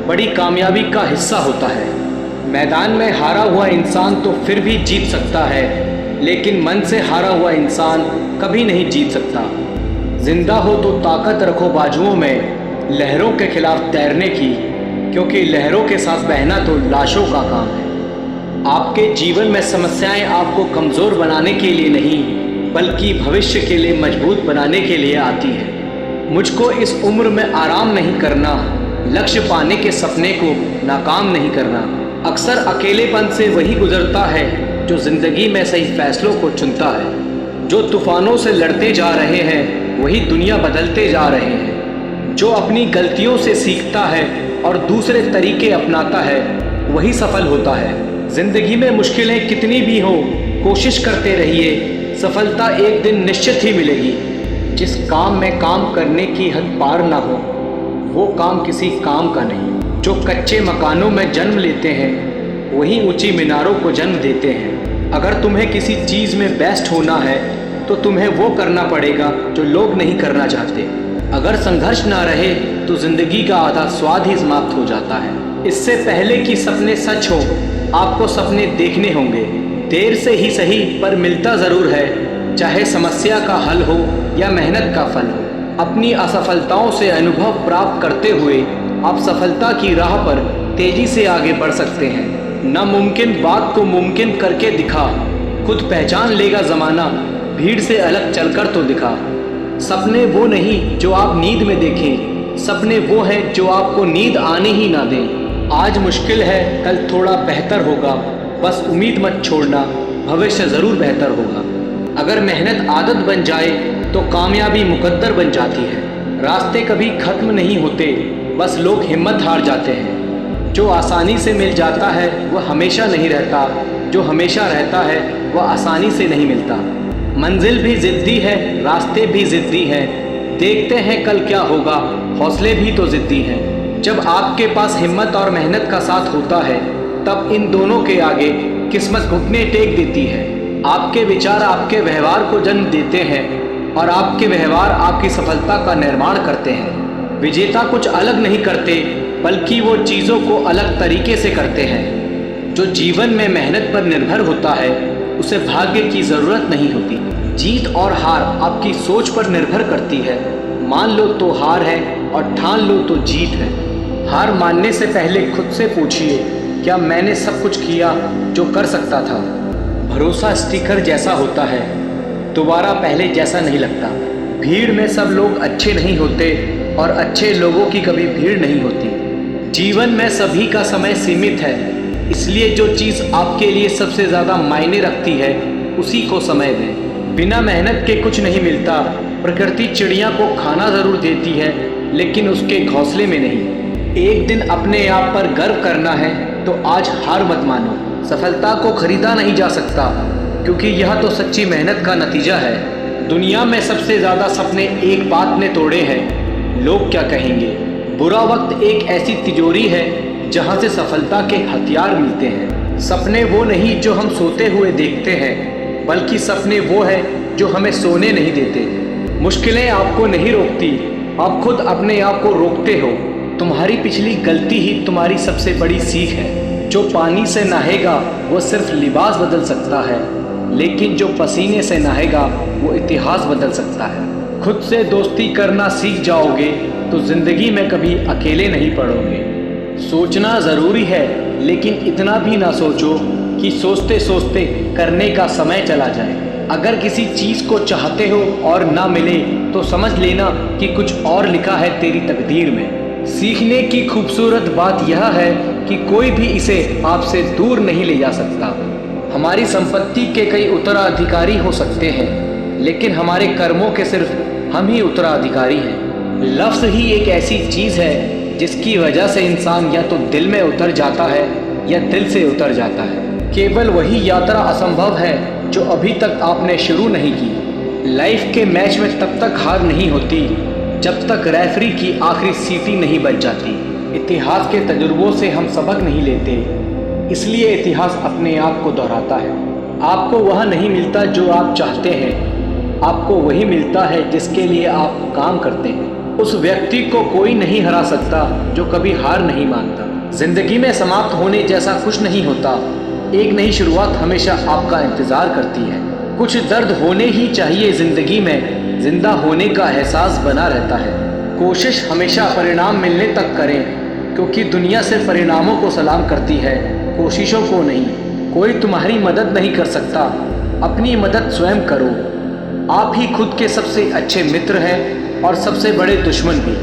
बड़ी कामयाबी का हिस्सा होता है। मैदान में हारा हुआ इंसान तो फिर भी जीत सकता है, लेकिन मन से हारा हुआ इंसान कभी नहीं जीत सकता। जिंदा हो तो ताकत रखो बाजुओं में, लहरों के खिलाफ तैरने की, क्योंकि लहरों के साथ बहना तो लाशों का काम है। आपके जीवन में समस्याएं आपको कमज़ोर बनाने के लिए नहीं, बल्कि भविष्य के लिए मजबूत बनाने के लिए आती है। मुझको इस उम्र में आराम नहीं करना, लक्ष्य पाने के सपने को नाकाम नहीं करना। अक्सर अकेलेपन से वही गुजरता है जो ज़िंदगी में सही फैसलों को चुनता है। जो तूफानों से लड़ते जा रहे हैं वही दुनिया बदलते जा रहे हैं। जो अपनी गलतियों से सीखता है और दूसरे तरीके अपनाता है वही सफल होता है। ज़िंदगी में मुश्किलें कितनी भी हो, कोशिश करते रहिए, सफलता एक दिन निश्चित ही मिलेगी। जिस काम में काम करने की हद पार ना हो वो काम किसी काम का नहीं। जो कच्चे मकानों में जन्म लेते हैं वही ऊंची मीनारों को जन्म देते हैं। अगर तुम्हें किसी चीज़ में बेस्ट होना है तो तुम्हें वो करना पड़ेगा जो लोग नहीं करना चाहते। अगर संघर्ष ना रहे तो ज़िंदगी का आधा स्वाद ही समाप्त हो जाता है। इससे पहले कि सपने सच हो आपको सपने देखने होंगे। देर से ही सही पर मिलता ज़रूर है, चाहे समस्या का हल हो या मेहनत का फल हो। अपनी असफलताओं से अनुभव प्राप्त करते हुए आप सफलता की राह पर तेजी से आगे बढ़ सकते हैं। नामुमकिन बात को मुमकिन करके दिखा, खुद पहचान लेगा ज़माना, भीड़ से अलग चलकर तो दिखा। सपने वो नहीं जो आप नींद में देखें, सपने वो हैं जो आपको नींद आने ही ना दें। आज मुश्किल है, कल थोड़ा बेहतर होगा, बस उम्मीद मत छोड़ना, भविष्य ज़रूर बेहतर होगा। अगर मेहनत आदत बन जाए तो कामयाबी मुकद्दर बन जाती है। रास्ते कभी ख़त्म नहीं होते, बस लोग हिम्मत हार जाते हैं। जो आसानी से मिल जाता है वह हमेशा नहीं रहता, जो हमेशा रहता है वह आसानी से नहीं मिलता। मंजिल भी ज़िद्दी है, रास्ते भी ज़िद्दी हैं, देखते हैं कल क्या होगा, हौसले भी तो ज़िद्दी हैं। जब आपके पास हिम्मत और मेहनत का साथ होता है तब इन दोनों के आगे किस्मत घुटने टेक देती है। आपके विचार आपके व्यवहार को जन्म देते हैं और आपके व्यवहार आपकी सफलता का निर्माण करते हैं। विजेता कुछ अलग नहीं करते बल्कि वो चीज़ों को अलग तरीके से करते हैं। जो जीवन में मेहनत पर निर्भर होता है उसे भाग्य की ज़रूरत नहीं होती। जीत और हार आपकी सोच पर निर्भर करती है। मान लो तो हार है और ठान लो तो जीत है। हार मानने से पहले खुद से पूछिए, क्या मैंने सब कुछ किया जो कर सकता था? भरोसा स्टिकर जैसा होता है, दोबारा पहले जैसा नहीं लगता। भीड़ में सब लोग अच्छे नहीं होते और अच्छे लोगों की कभी भीड़ नहीं होती। जीवन में सभी का समय सीमित है, इसलिए जो चीज़ आपके लिए सबसे ज़्यादा मायने रखती है उसी को समय दें। बिना मेहनत के कुछ नहीं मिलता। प्रकृति चिड़िया को खाना ज़रूर देती है लेकिन उसके घोंसले में नहीं। एक दिन अपने आप पर गर्व करना है तो आज हार मत मानो। सफलता को खरीदा नहीं जा सकता क्योंकि यह तो सच्ची मेहनत का नतीजा है। दुनिया में सबसे ज़्यादा सपने एक बात ने तोड़े हैं, लोग क्या कहेंगे। बुरा वक्त एक ऐसी तिजोरी है जहाँ से सफलता के हथियार मिलते हैं। सपने वो नहीं जो हम सोते हुए देखते हैं, बल्कि सपने वो है जो हमें सोने नहीं देते। मुश्किलें आपको नहीं रोकती, आप खुद अपने आप को रोकते हो। तुम्हारी पिछली गलती ही तुम्हारी सबसे बड़ी सीख है। जो पानी से नहाएगा वो सिर्फ लिबास बदल सकता है, लेकिन जो पसीने से नहाएगा वो इतिहास बदल सकता है। खुद से दोस्ती करना सीख जाओगे तो जिंदगी में कभी अकेले नहीं पड़ोगे। सोचना ज़रूरी है लेकिन इतना भी ना सोचो कि सोचते सोचते करने का समय चला जाए। अगर किसी चीज़ को चाहते हो और ना मिले तो समझ लेना कि कुछ और लिखा है तेरी तकदीर में। सीखने की खूबसूरत बात यह है कि कोई भी इसे आपसे दूर नहीं ले जा सकता। हमारी संपत्ति के कई उत्तराधिकारी हो सकते हैं लेकिन हमारे कर्मों के सिर्फ हम ही उत्तराधिकारी हैं। लफ्ज़ ही एक ऐसी चीज़ है जिसकी वजह से इंसान या तो दिल में उतर जाता है या दिल से उतर जाता है। केवल वही यात्रा असंभव है जो अभी तक आपने शुरू नहीं की। लाइफ के मैच में तब तक हार नहीं होती जब तक रेफरी की आखिरी सीटी नहीं बज जाती। इतिहास के तजुर्बों से हम सबक नहीं लेते, इसलिए इतिहास अपने आप को दोहराता है। आपको वह नहीं मिलता जो आप चाहते हैं, आपको वही मिलता है जिसके लिए आप काम करते हैं। उस व्यक्ति को कोई नहीं हरा सकता जो कभी हार नहीं मानता। जिंदगी में समाप्त होने जैसा कुछ नहीं होता, एक नई शुरुआत हमेशा आपका इंतज़ार करती है। कुछ दर्द होने ही चाहिए जिंदगी में, जिंदा होने का एहसास बना रहता है। कोशिश हमेशा परिणाम मिलने तक करें क्योंकि दुनिया से परिणामों को सलाम करती है, कोशिशों को नहीं। कोई तुम्हारी मदद नहीं कर सकता, अपनी मदद स्वयं करो। आप ही खुद के सबसे अच्छे मित्र हैं और सबसे बड़े दुश्मन भी।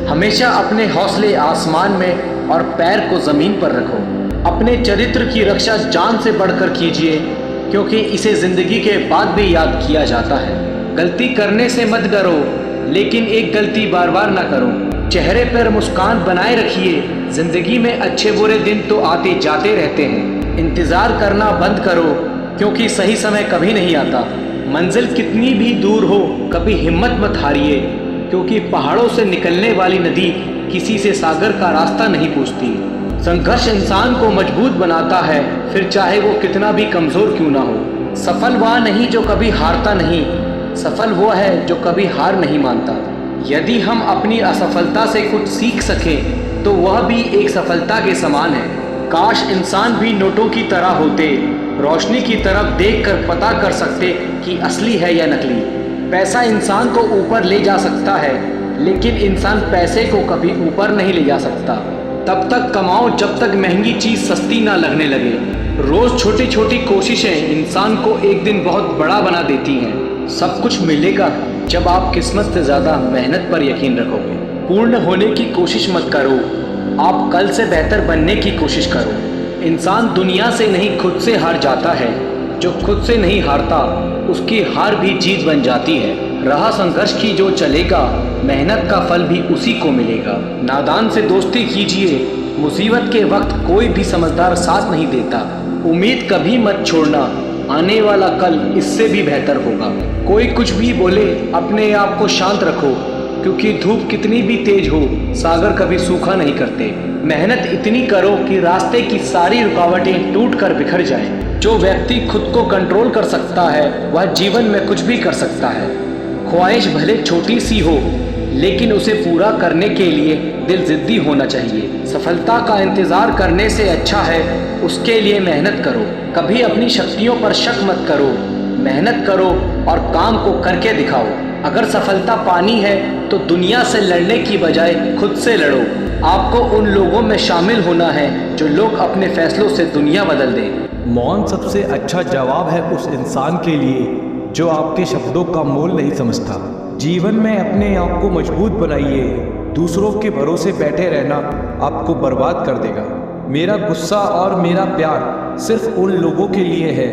हमेशा अपने हौसले आसमान में और पैर को ज़मीन पर रखो। अपने चरित्र की रक्षा जान से बढ़कर कीजिए क्योंकि इसे ज़िंदगी के बाद भी याद किया जाता है। गलती करने से मत डरो लेकिन एक गलती बार बार ना करो। चेहरे पर मुस्कान बनाए रखिए, ज़िंदगी में अच्छे बुरे दिन तो आते जाते रहते हैं। इंतज़ार करना बंद करो क्योंकि सही समय कभी नहीं आता। मंजिल कितनी भी दूर हो कभी हिम्मत मत हारिए क्योंकि पहाड़ों से निकलने वाली नदी किसी से सागर का रास्ता नहीं पूछती। संघर्ष इंसान को मजबूत बनाता है, फिर चाहे वो कितना भी कमज़ोर क्यों ना हो। सफल वह नहीं जो कभी हारता नहीं, सफल वो है जो कभी हार नहीं मानता। यदि हम अपनी असफलता से कुछ सीख सकें तो वह भी एक सफलता के समान है। काश इंसान भी नोटों की तरह होते, रोशनी की तरफ देखकर पता कर सकते कि असली है या नकली। पैसा इंसान को ऊपर ले जा सकता है लेकिन इंसान पैसे को कभी ऊपर नहीं ले जा सकता। तब तक कमाओ जब तक महंगी चीज़ सस्ती ना लगने लगे। रोज़ छोटी छोटी कोशिशें इंसान को एक दिन बहुत बड़ा बना देती हैं। सब कुछ मिलेगा जब आप किस्मत से ज़्यादा मेहनत पर यकीन रखोगे। पूर्ण होने की कोशिश मत करो, आप कल से बेहतर बनने की कोशिश करो। इंसान दुनिया से नहीं खुद से हार जाता है, जो खुद से नहीं हारता उसकी हार भी जीत बन जाती है। राह संघर्ष की जो चलेगा, मेहनत का फल भी उसी को मिलेगा। नादान से दोस्ती कीजिए, मुसीबत के वक्त कोई भी समझदार साथ नहीं देता। उम्मीद कभी मत छोड़ना, आने वाला कल इससे भी बेहतर होगा। कोई कुछ भी बोले, अपने आप को शांत रखो, क्योंकि धूप कितनी भी तेज हो, सागर कभी सूखा नहीं करते। मेहनत इतनी करो कि रास्ते की सारी रुकावटें टूट कर बिखर जाएं। जो व्यक्ति खुद को कंट्रोल कर सकता है वह जीवन में कुछ भी कर सकता है। ख्वाहिश भले छोटी सी हो, लेकिन उसे पूरा करने के लिए दिल जिद्दी होना चाहिए। सफलता का इंतज़ार करने से अच्छा है उसके लिए मेहनत करो। कभी अपनी शक्तियों पर शक मत करो, मेहनत करो और काम को करके दिखाओ। अगर सफलता पानी है तो दुनिया से लड़ने की बजाय खुद से लड़ो। आपको उन लोगों में शामिल होना है जो लोग अपने फैसलों से दुनिया बदल दें। मौन सबसे अच्छा जवाब है उस इंसान के लिए जो आपके शब्दों का मोल नहीं समझता। जीवन में अपने आप को मजबूत बनाइए। दूसरों के भरोसे बैठे रहना आपको बर्बाद कर देगा। मेरा गुस्सा और मेरा प्यार सिर्फ उन लोगों के लिए है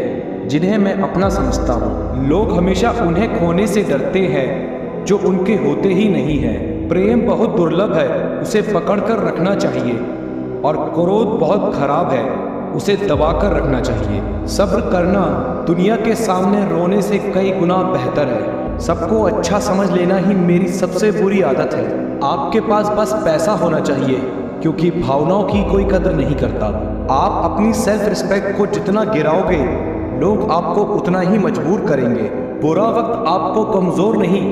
जिन्हें मैं अपना समझता हूँ। लोग हमेशा उन्हें खोने से डरते हैं जो उनके होते ही नहीं है। प्रेम बहुत दुर्लभ है, उसे पकड़ कर रखना चाहिए, और क्रोध बहुत खराब है, उसे दबा कर रखना चाहिए। सब्र करना दुनिया के सामने रोने से कई गुना बेहतर है। सबको अच्छा समझ लेना ही मेरी सबसे बुरी आदत है। आपके पास बस पैसा होना चाहिए, क्योंकि भावनाओं की कोई कदर नहीं करता। आप अपनी सेल्फ रिस्पेक्ट को जितना गिराओगे, लोग आपको उतना ही मजबूर करेंगे। बुरा वक्त आपको कमज़ोर नहीं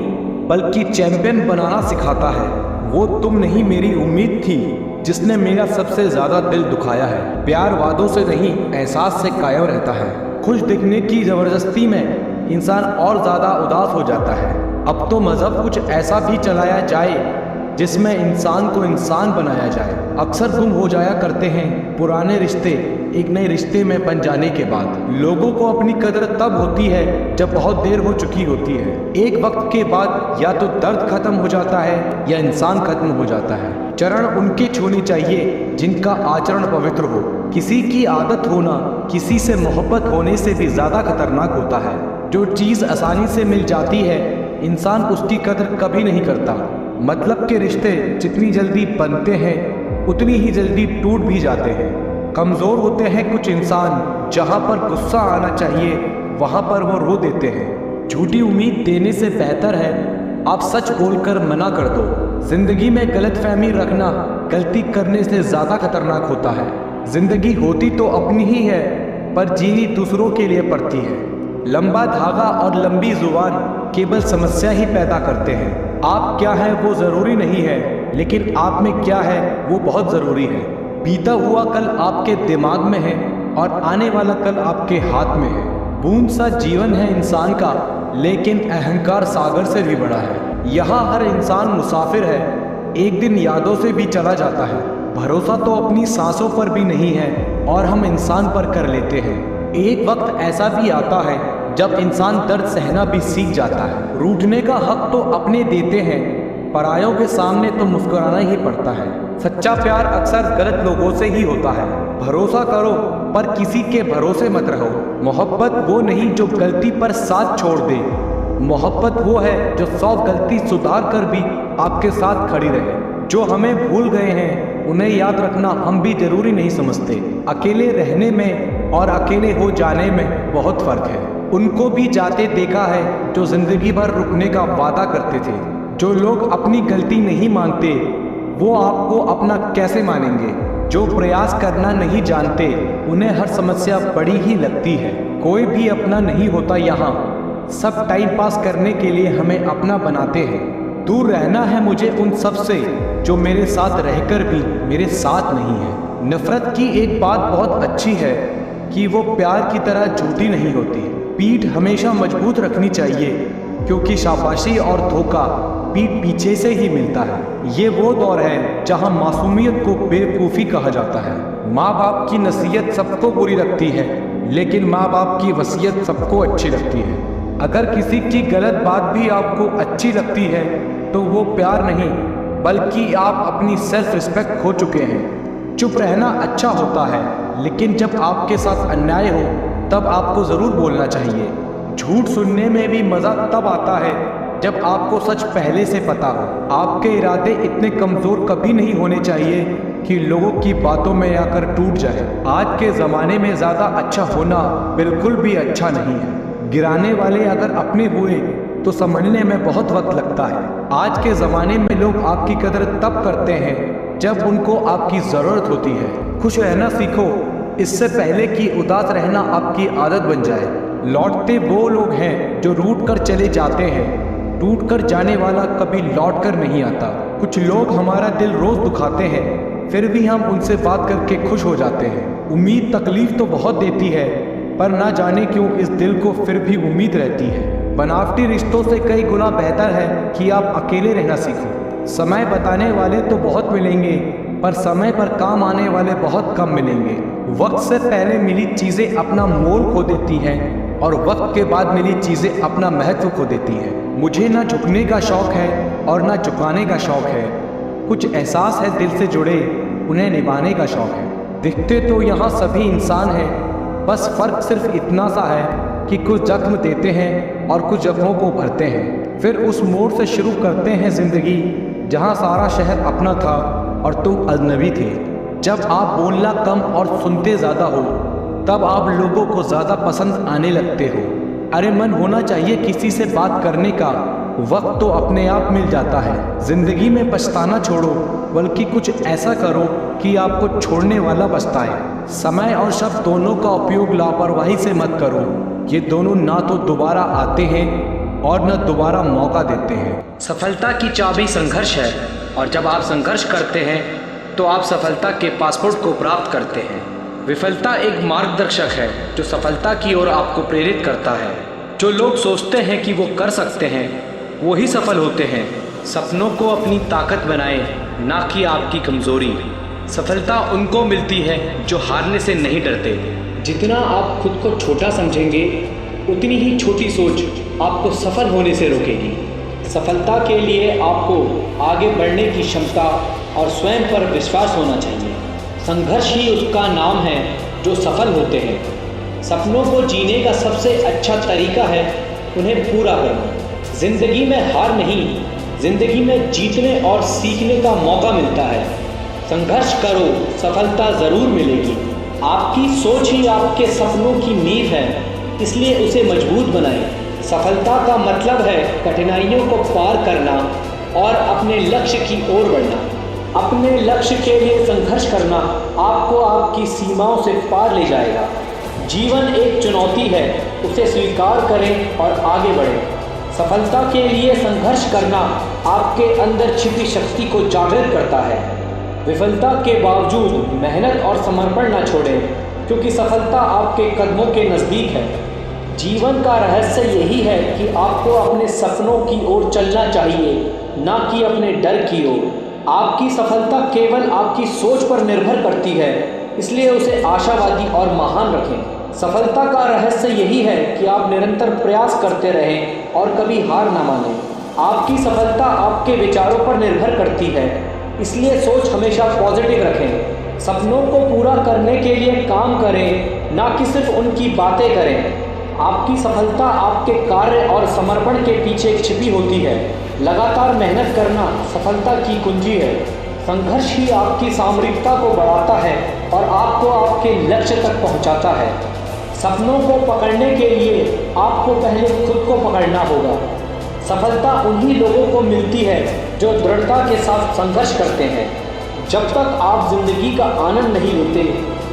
बल्कि चैंपियन बनाना सिखाता है। वो तुम नहीं मेरी उम्मीद थी जिसने मेरा सबसे ज़्यादा दिल दुखाया है। प्यार वादों से नहीं, एहसास से कायम रहता है। खुश दिखने की ज़बरदस्ती में इंसान और ज़्यादा उदास हो जाता है। अब तो मज़हब कुछ ऐसा भी चलाया जाए जिसमें इंसान को इंसान बनाया जाए। अक्सर गुम हो जाया करते हैं पुराने रिश्ते एक नए रिश्ते में बन जाने के बाद। लोगों को अपनी कदर तब होती है जब बहुत देर हो चुकी होती है। एक वक्त के बाद या तो दर्द खत्म हो जाता है या इंसान खत्म हो जाता है। चरण उनके छूने चाहिए जिनका आचरण पवित्र हो। किसी की आदत होना किसी से मोहब्बत होने से भी ज़्यादा खतरनाक होता है। जो चीज़ आसानी से मिल जाती है इंसान उसकी कदर कभी नहीं करता। मतलब के रिश्ते जितनी जल्दी बनते हैं उतनी ही जल्दी टूट भी जाते हैं। कमज़ोर होते हैं कुछ इंसान, जहाँ पर गुस्सा आना चाहिए वहाँ पर वो रो देते हैं। झूठी उम्मीद देने से बेहतर है आप सच बोलकर मना कर दो। जिंदगी में गलतफहमी रखना गलती करने से ज़्यादा खतरनाक होता है। जिंदगी होती तो अपनी ही है, पर जीनी दूसरों के लिए पड़ती है। लंबा धागा और लंबी जुबान केवल समस्या ही पैदा करते हैं। आप क्या हैं वो ज़रूरी नहीं है, लेकिन आप में क्या है वो बहुत ज़रूरी है। बीता हुआ कल आपके दिमाग में है और आने वाला कल आपके हाथ में है। बूंद सा जीवन है इंसान का, लेकिन अहंकार सागर से भी बड़ा है। यहाँ हर इंसान मुसाफिर है, एक दिन यादों से भी चला जाता है। भरोसा तो अपनी सांसों पर भी नहीं है और हम इंसान पर कर लेते हैं। एक वक्त ऐसा भी आता है जब इंसान दर्द सहना भी सीख जाता है। रूठने का हक तो अपने देते हैं, परायों के सामने तो मुस्कुराना ही पड़ता है। सच्चा प्यार अक्सर गलत लोगों से ही होता है। भरोसा करो पर किसी के भरोसे मत रहो। मोहब्बत वो नहीं जो गलती पर साथ छोड़ दे, मोहब्बत वो है जो 100 गलती सुधार कर भी आपके साथ खड़ी रहे। जो हमें भूल गए हैं उन्हें याद रखना हम भी जरूरी नहीं समझते। अकेले रहने में और अकेले हो जाने में बहुत फर्क है। उनको भी जाते देखा है जो जिंदगी भर रुकने का वादा करते थे। जो लोग अपनी गलती नहीं मानते वो आपको अपना कैसे मानेंगे। जो प्रयास करना नहीं जानते उन्हें हर समस्या बड़ी ही लगती है। कोई भी अपना नहीं होता यहाँ, सब टाइम पास करने के लिए हमें अपना बनाते हैं। दूर रहना है मुझे उन सब से जो मेरे साथ रहकर भी मेरे साथ नहीं है। नफरत की एक बात बहुत अच्छी है कि वो प्यार की तरह झूठी नहीं होती। पीठ हमेशा मजबूत रखनी चाहिए, क्योंकि शाबाशी और धोखा पीठ पीछे से ही मिलता है। ये वो दौर है जहां मासूमियत को बेवकूफ़ी कहा जाता है। माँ बाप की नसीहत सबको बुरी लगती है, लेकिन माँ बाप की वसीयत सबको अच्छी लगती है। अगर किसी की गलत बात भी आपको अच्छी लगती है तो वो प्यार नहीं बल्कि आप अपनी सेल्फ रिस्पेक्ट खो चुके हैं। चुप रहना अच्छा होता है, लेकिन जब आपके साथ अन्याय हो तब आपको ज़रूर बोलना चाहिए। झूठ सुनने में भी मज़ा तब आता है जब आपको सच पहले से पता हो। आपके इरादे इतने कमज़ोर कभी नहीं होने चाहिए कि लोगों की बातों में आकर टूट जाए। आज के ज़माने में ज़्यादा अच्छा होना बिल्कुल भी अच्छा नहीं है। गिराने वाले अगर अपने हुए तो समझने में बहुत वक्त लगता है। आज के ज़माने में लोग आपकी कदर तब करते हैं जब उनको आपकी ज़रूरत होती है। खुश रहना सीखो इससे पहले कि उदास रहना आपकी आदत बन जाए। लौटते वो लोग हैं जो रूठ कर चले जाते हैं, टूट कर जाने वाला कभी लौट कर नहीं आता। कुछ लोग हमारा दिल रोज़ दुखाते हैं, फिर भी हम उनसे बात करके खुश हो जाते हैं। उम्मीद तकलीफ़ तो बहुत देती है, पर ना जाने क्यों इस दिल को फिर भी उम्मीद रहती है। बनावटी रिश्तों से कई गुना बेहतर है कि आप अकेले रहना सीखो। समय बताने वाले तो बहुत मिलेंगे, पर समय पर काम आने वाले बहुत कम मिलेंगे। वक्त से पहले मिली चीज़ें अपना मोल खो देती हैं और वक्त के बाद मिली चीज़ें अपना महत्व खो देती हैं। मुझे ना झुकने का शौक़ है और ना झुकाने का शौक़ है। कुछ एहसास है दिल से जुड़े, उन्हें निभाने का शौक़ है। दिखते तो यहाँ सभी इंसान हैं, बस फ़र्क सिर्फ इतना सा है कि कुछ जख्म देते हैं और कुछ जख्मों को भरते हैं। फिर उस मोड़ से शुरू करते हैं ज़िंदगी जहाँ सारा शहर अपना था और तुम अजनबी थे। जब आप बोलना कम और सुनते ज़्यादा हो तब आप लोगों को ज़्यादा पसंद आने लगते हो। अरे मन होना चाहिए किसी से बात करने का, वक्त तो अपने आप मिल जाता है। ज़िंदगी में पछताना छोड़ो, बल्कि कुछ ऐसा करो कि आपको छोड़ने वाला पछताए। समय और शब्द दोनों का उपयोग लापरवाही से मत करो। ये दोनों ना तो दोबारा आते हैं और न दोबारा मौका देते हैं। सफलता की चाबी संघर्ष है, और जब आप संघर्ष करते हैं तो आप सफलता के पासपोर्ट को प्राप्त करते हैं। विफलता एक मार्गदर्शक है जो सफलता की ओर आपको प्रेरित करता है। जो लोग सोचते हैं कि वो कर सकते हैं, वो ही सफल होते हैं। सपनों को अपनी ताकत बनाएं, ना कि आपकी कमज़ोरी। सफलता उनको मिलती है जो हारने से नहीं डरते। जितना आप खुद को छोटा समझेंगे, उतनी ही छोटी सोच आपको सफल होने से रोकेगी। सफलता के लिए आपको आगे बढ़ने की क्षमता और स्वयं पर विश्वास होना चाहिए। संघर्ष ही उसका नाम है जो सफल होते हैं। सपनों को जीने का सबसे अच्छा तरीका है उन्हें पूरा करना। ज़िंदगी में हार नहीं, ज़िंदगी में जीतने और सीखने का मौका मिलता है। संघर्ष करो, सफलता ज़रूर मिलेगी। आपकी सोच ही आपके सपनों की नींव है, इसलिए उसे मजबूत बनाएं। सफलता का मतलब है कठिनाइयों को पार करना और अपने लक्ष्य की ओर बढ़ना। अपने लक्ष्य के लिए संघर्ष करना आपको आपकी सीमाओं से पार ले जाएगा। जीवन एक चुनौती है, उसे स्वीकार करें और आगे बढ़ें। सफलता के लिए संघर्ष करना आपके अंदर छिपी शक्ति को जागृत करता है। विफलता के बावजूद मेहनत और समर्पण न छोड़ें, क्योंकि सफलता आपके कदमों के नज़दीक है। जीवन का रहस्य यही है कि आपको अपने सपनों की ओर चलना चाहिए, ना कि अपने डर की ओर। आपकी सफलता केवल आपकी सोच पर निर्भर करती है, इसलिए उसे आशावादी और महान रखें। सफलता का रहस्य यही है कि आप निरंतर प्रयास करते रहें और कभी हार ना मानें। आपकी सफलता आपके विचारों पर निर्भर करती है, इसलिए सोच हमेशा पॉजिटिव रखें। सपनों को पूरा करने के लिए काम करें, ना कि सिर्फ उनकी बातें करें। आपकी सफलता आपके कार्य और समर्पण के पीछे छिपी होती है। लगातार मेहनत करना सफलता की कुंजी है। संघर्ष ही आपकी सामरिकता को बढ़ाता है और आपको आपके लक्ष्य तक पहुंचाता है। सपनों को पकड़ने के लिए आपको पहले खुद को पकड़ना होगा। सफलता उन्हीं लोगों को मिलती है जो दृढ़ता के साथ संघर्ष करते हैं। जब तक आप जिंदगी का आनंद नहीं लेते,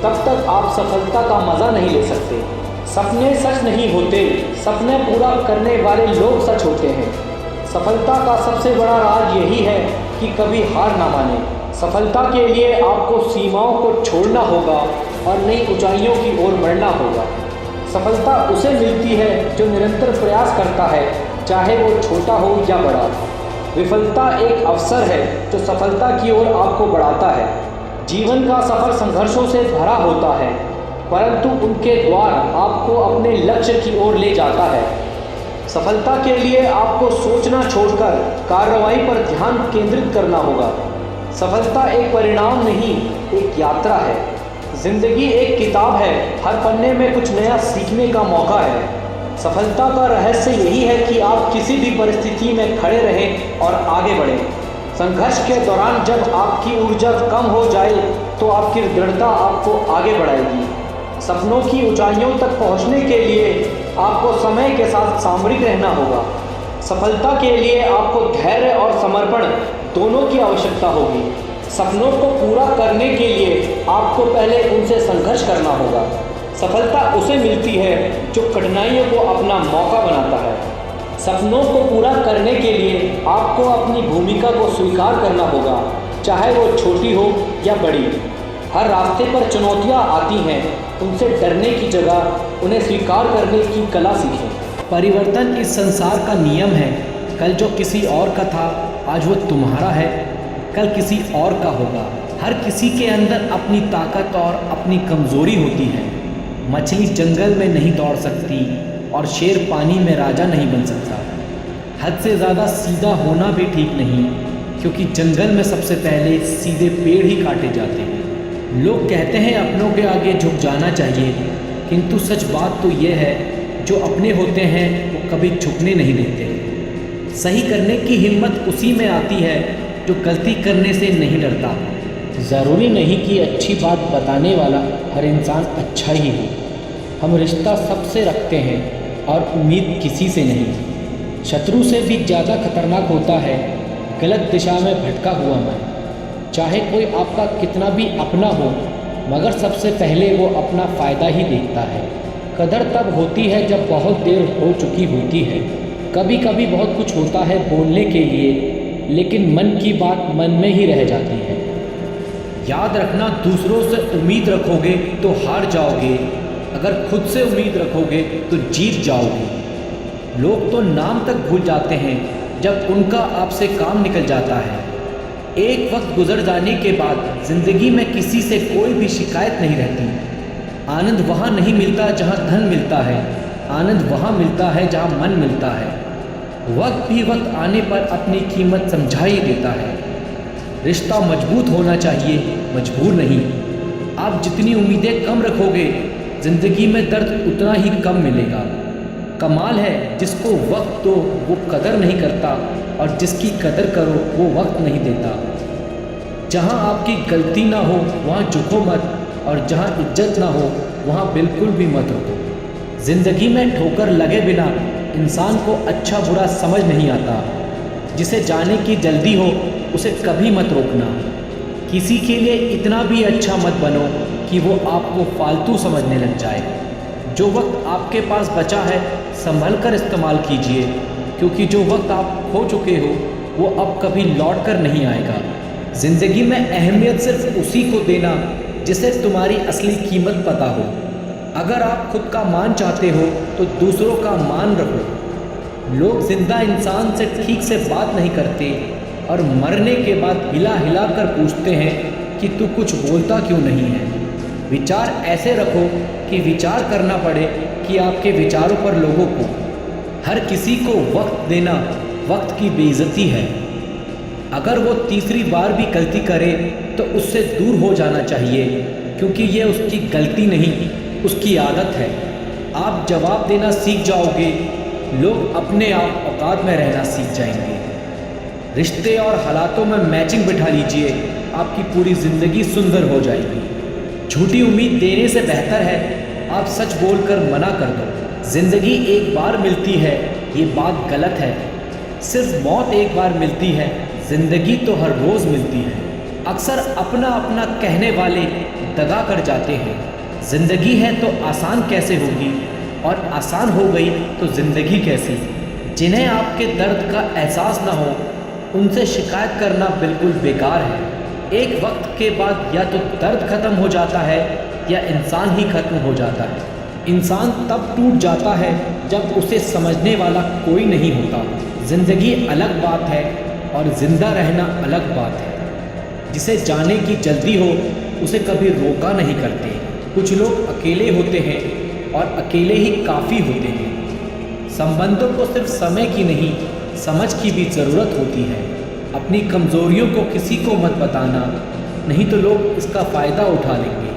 तब तक आप सफलता का मज़ा नहीं ले सकते। सपने सच नहीं होते, सपने पूरा करने वाले लोग सच होते हैं। सफलता का सबसे बड़ा राज यही है कि कभी हार ना माने। सफलता के लिए आपको सीमाओं को छोड़ना होगा और नई ऊंचाइयों की ओर बढ़ना होगा। सफलता उसे मिलती है जो निरंतर प्रयास करता है, चाहे वो छोटा हो या बड़ा। विफलता एक अवसर है जो सफलता की ओर आपको बढ़ाता है। जीवन का सफ़र संघर्षों से भरा होता है, परंतु उनके द्वार आपको अपने लक्ष्य की ओर ले जाता है। सफलता के लिए आपको सोचना छोड़कर कार्रवाई पर ध्यान केंद्रित करना होगा। सफलता एक परिणाम नहीं, एक यात्रा है। जिंदगी एक किताब है, हर पन्ने में कुछ नया सीखने का मौका है। सफलता का रहस्य यही है कि आप किसी भी परिस्थिति में खड़े रहें और आगे बढ़ें। संघर्ष के दौरान जब आपकी ऊर्जा कम हो जाए तो आपकी दृढ़ता आपको आगे बढ़ाएगी। सपनों की ऊंचाइयों तक पहुंचने के लिए आपको समय के साथ सामरिक रहना होगा। सफलता के लिए आपको धैर्य और समर्पण दोनों की आवश्यकता होगी। सपनों को पूरा करने के लिए आपको पहले उनसे संघर्ष करना होगा। सफलता उसे मिलती है जो कठिनाइयों को अपना मौका बनाता है। सपनों को पूरा करने के लिए आपको अपनी भूमिका को स्वीकार करना होगा, चाहे वो छोटी हो या बड़ी। हर रास्ते पर चुनौतियाँ आती हैं, उनसे डरने की जगह उन्हें स्वीकार करने की कला सीखें। परिवर्तन इस संसार का नियम है। कल जो किसी और का था आज वो तुम्हारा है, कल किसी और का होगा। हर किसी के अंदर अपनी ताकत और अपनी कमज़ोरी होती है। मछली जंगल में नहीं दौड़ सकती और शेर पानी में राजा नहीं बन सकता। हद से ज़्यादा सीधा होना भी ठीक नहीं, क्योंकि जंगल में सबसे पहले सीधे पेड़ ही काटे जाते हैं। लोग कहते हैं अपनों के आगे झुक जाना चाहिए, किंतु सच बात तो ये है जो अपने होते हैं वो कभी झुकने नहीं देते। सही करने की हिम्मत उसी में आती है जो गलती करने से नहीं डरता। ज़रूरी नहीं कि अच्छी बात बताने वाला हर इंसान अच्छा ही हो। हम रिश्ता सबसे रखते हैं और उम्मीद किसी से नहीं। शत्रु से भी ज़्यादा खतरनाक होता है गलत दिशा में भटका हुआ मन। चाहे कोई आपका कितना भी अपना हो, मगर सबसे पहले वो अपना फ़ायदा ही देखता है। कदर तब होती है जब बहुत देर हो चुकी होती है। कभी कभी बहुत कुछ होता है बोलने के लिए, लेकिन मन की बात मन में ही रह जाती है। याद रखना, दूसरों से उम्मीद रखोगे तो हार जाओगे, अगर खुद से उम्मीद रखोगे तो जीत जाओगे। लोग तो नाम तक भूल जाते हैं जब उनका आपसे काम निकल जाता है। एक वक्त गुजर जाने के बाद ज़िंदगी में किसी से कोई भी शिकायत नहीं रहती। आनंद वहाँ नहीं मिलता जहाँ धन मिलता है, आनंद वहाँ मिलता है जहाँ मन मिलता है। वक्त भी वक्त आने पर अपनी कीमत समझा ही देता है। रिश्ता मजबूत होना चाहिए, मजबूर नहीं। आप जितनी उम्मीदें कम रखोगे, ज़िंदगी में दर्द उतना ही कम मिलेगा। कमाल है जिसको वक्त दो वो कदर नहीं करता, और जिसकी कदर करो वो वक्त नहीं देता। जहाँ आपकी गलती ना हो वहाँ झुको मत, और जहाँ इज्जत ना हो वहाँ बिल्कुल भी मत रुको। ज़िंदगी में ठोकर लगे बिना इंसान को अच्छा बुरा समझ नहीं आता। जिसे जाने की जल्दी हो उसे कभी मत रोकना। किसी के लिए इतना भी अच्छा मत बनो कि वो आपको फालतू समझने लग जाए। जो वक्त आपके पास बचा है संभल कर इस्तेमाल कीजिए, क्योंकि जो वक्त आप खो चुके हो वो अब कभी लौट कर नहीं आएगा। ज़िंदगी में अहमियत सिर्फ उसी को देना जिसे तुम्हारी असली कीमत पता हो। अगर आप खुद का मान चाहते हो तो दूसरों का मान रखो। लोग जिंदा इंसान से ठीक से बात नहीं करते और मरने के बाद हिला हिला कर पूछते हैं कि तू कुछ बोलता क्यों नहीं है। विचार ऐसे रखो कि विचार करना पड़े कि आपके विचारों पर लोगों को। हर किसी को वक्त देना वक्त की बेइज्जती है। अगर वो तीसरी बार भी गलती करे तो उससे दूर हो जाना चाहिए, क्योंकि ये उसकी गलती नहीं, उसकी आदत है। आप जवाब देना सीख जाओगे, लोग अपने आप औकात में रहना सीख जाएंगे। रिश्ते और हालातों में मैचिंग बिठा लीजिए, आपकी पूरी ज़िंदगी सुंदर हो जाएगी। झूठी उम्मीद देने से बेहतर है आप सच बोलकर मना कर दो। ज़िंदगी एक बार मिलती है, ये बात गलत है। सिर्फ मौत एक बार मिलती है, ज़िंदगी तो हर रोज़ मिलती है। अक्सर अपना अपना कहने वाले दगा कर जाते हैं। ज़िंदगी है तो आसान कैसे होगी, और आसान हो गई तो ज़िंदगी कैसी। जिन्हें आपके दर्द का एहसास ना हो उनसे शिकायत करना बिल्कुल बेकार है। एक वक्त के बाद या तो दर्द ख़त्म हो जाता है या इंसान ही ख़त्म हो जाता है। इंसान तब टूट जाता है जब उसे समझने वाला कोई नहीं होता। ज़िंदगी अलग बात है और ज़िंदा रहना अलग बात है। जिसे जाने की जल्दी हो उसे कभी रोका नहीं करते। कुछ लोग अकेले होते हैं और अकेले ही काफ़ी होते हैं। संबंधों को सिर्फ समय की नहीं, समझ की भी ज़रूरत होती है। अपनी कमज़ोरियों को किसी को मत बताना, नहीं तो लोग इसका फ़ायदा उठा लेंगे।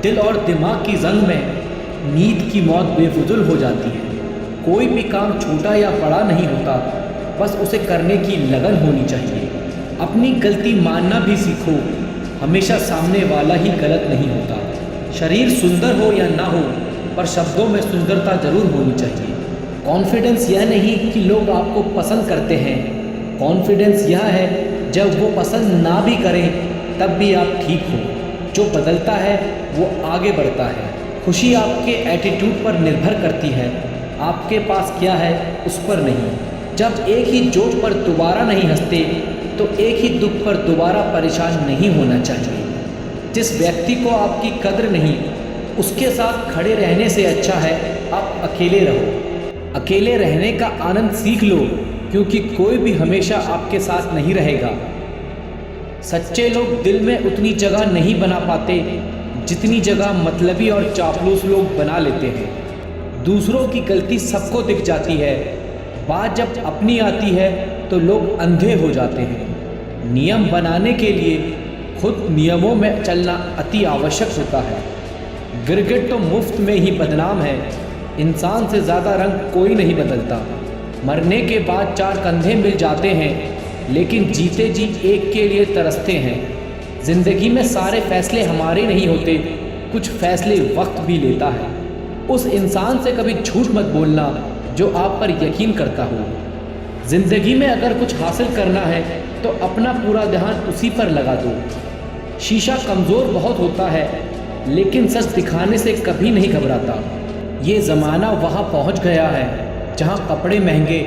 दिल और दिमाग की जंग में नींद की मौत बेफुजुल हो जाती है। कोई भी काम छोटा या बड़ा नहीं होता, बस उसे करने की लगन होनी चाहिए। अपनी गलती मानना भी सीखो, हमेशा सामने वाला ही गलत नहीं होता। शरीर सुंदर हो या ना हो, पर शब्दों में सुंदरता जरूर होनी चाहिए। कॉन्फिडेंस यह नहीं कि लोग आपको पसंद करते हैं, कॉन्फिडेंस यह है जब वो पसंद ना भी करें तब भी आप ठीक हो। जो बदलता है वो आगे बढ़ता है। खुशी आपके एटीट्यूड पर निर्भर करती है, आपके पास क्या है उस पर नहीं। जब एक ही जोक पर दोबारा नहीं हंसते तो एक ही दुख पर दोबारा परेशान नहीं होना चाहिए। जिस व्यक्ति को आपकी कद्र नहीं, उसके साथ खड़े रहने से अच्छा है आप अकेले रहो। अकेले रहने का आनंद सीख लो, क्योंकि कोई भी हमेशा आपके साथ नहीं रहेगा। सच्चे लोग दिल में उतनी जगह नहीं बना पाते जितनी जगह मतलबी और चापलूस लोग बना लेते हैं। दूसरों की गलती सबको दिख जाती है, बात जब अपनी आती है तो लोग अंधे हो जाते हैं। नियम बनाने के लिए खुद नियमों में चलना अति आवश्यक होता है। गिरगिट तो मुफ्त में ही बदनाम है, इंसान से ज़्यादा रंग कोई नहीं बदलता। मरने के बाद चार कंधे मिल जाते हैं, लेकिन जीते जी एक के लिए तरसते हैं। ज़िंदगी में सारे फैसले हमारे नहीं होते, कुछ फैसले वक्त भी लेता है। उस इंसान से कभी झूठ मत बोलना जो आप पर यकीन करता हो। ज़िंदगी में अगर कुछ हासिल करना है तो अपना पूरा ध्यान उसी पर लगा दो। शीशा कमज़ोर बहुत होता है, लेकिन सच दिखाने से कभी नहीं घबराता। ये ज़माना वहाँ पहुँच गया है जहाँ कपड़े महंगे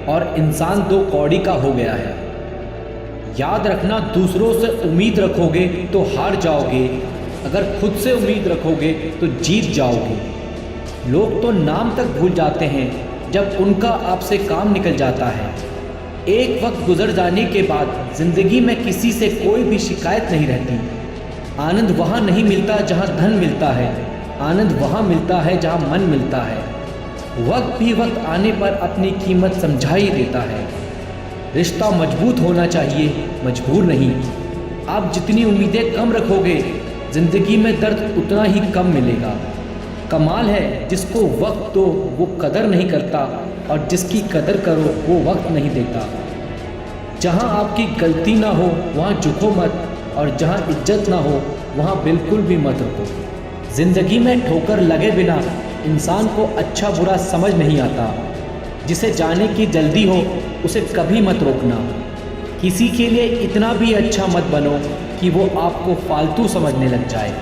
और इंसान दो कौड़ी का हो गया है। याद रखना, दूसरों से उम्मीद रखोगे तो हार जाओगे, अगर खुद से उम्मीद रखोगे तो जीत जाओगे। लोग तो नाम तक भूल जाते हैं जब उनका आपसे काम निकल जाता है। एक वक्त गुजर जाने के बाद ज़िंदगी में किसी से कोई भी शिकायत नहीं रहती। आनंद वहाँ नहीं मिलता जहाँ धन मिलता है, आनंद वहाँ मिलता है जहाँ मन मिलता है। वक्त भी वक्त आने पर अपनी कीमत समझा ही देता है। रिश्ता मजबूत होना चाहिए, मजबूर नहीं। आप जितनी उम्मीदें कम रखोगे, ज़िंदगी में दर्द उतना ही कम मिलेगा। कमाल है जिसको वक्त दो वो कदर नहीं करता, और जिसकी कदर करो वो वक्त नहीं देता। जहाँ आपकी गलती ना हो वहाँ झुको मत, और जहाँ इज्जत ना हो वहाँ बिल्कुल भी मत रुको। ज़िंदगी में ठोकर लगे बिना इंसान को अच्छा बुरा समझ नहीं आता। जिसे जाने की जल्दी हो उसे कभी मत रोकना। किसी के लिए इतना भी अच्छा मत बनो कि वो आपको फालतू समझने लग जाए।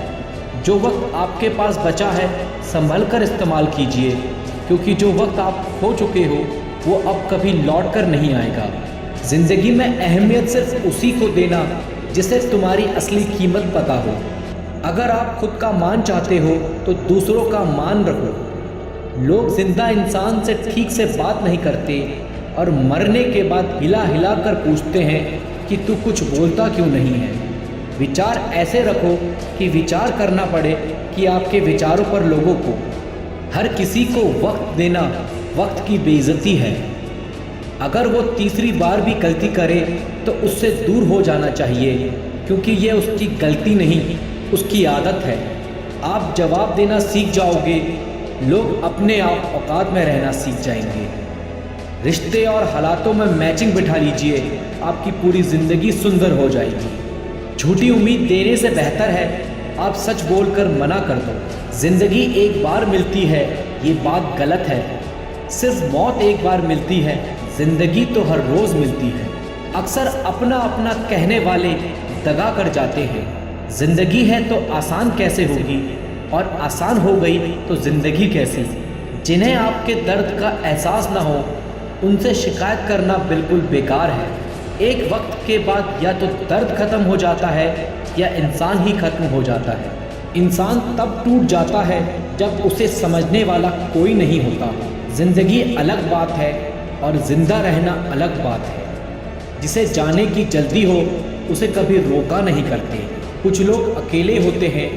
जो वक्त आपके पास बचा है संभल कर इस्तेमाल कीजिए, क्योंकि जो वक्त आप खो चुके हो वो अब कभी लौट कर नहीं आएगा। ज़िंदगी में अहमियत सिर्फ उसी को देना जिसे तुम्हारी असली कीमत पता हो। अगर आप खुद का मान चाहते हो तो दूसरों का मान रखो। लोग जिंदा इंसान से ठीक से बात नहीं करते और मरने के बाद हिला हिला कर पूछते हैं कि तू कुछ बोलता क्यों नहीं है। विचार ऐसे रखो कि विचार करना पड़े कि आपके विचारों पर लोगों को। हर किसी को वक्त देना वक्त की बेइज्जती है। अगर वो तीसरी बार भी गलती करे तो उससे दूर हो जाना चाहिए, क्योंकि ये उसकी गलती नहीं, उसकी आदत है। आप जवाब देना सीख जाओगे, लोग अपने आप औकात में रहना सीख जाएंगे। रिश्ते और हालातों में मैचिंग बिठा लीजिए, आपकी पूरी ज़िंदगी सुंदर हो जाएगी। झूठी उम्मीद देने से बेहतर है आप सच बोलकर मना कर दो। ज़िंदगी एक बार मिलती है ये बात गलत है। सिर्फ मौत एक बार मिलती है, ज़िंदगी तो हर रोज़ मिलती है। अक्सर अपना अपना कहने वाले दगा कर जाते हैं। ज़िंदगी है तो आसान कैसे होगी, और आसान हो गई तो ज़िंदगी कैसी। जिन्हें आपके दर्द का एहसास ना हो उनसे शिकायत करना बिल्कुल बेकार है। एक वक्त के बाद या तो दर्द ख़त्म हो जाता है या इंसान ही ख़त्म हो जाता है। इंसान तब टूट जाता है जब उसे समझने वाला कोई नहीं होता। ज़िंदगी अलग बात है और ज़िंदा रहना अलग बात है। जिसे जाने की जल्दी हो उसे कभी रोका नहीं करते। कुछ लोग अकेले होते हैं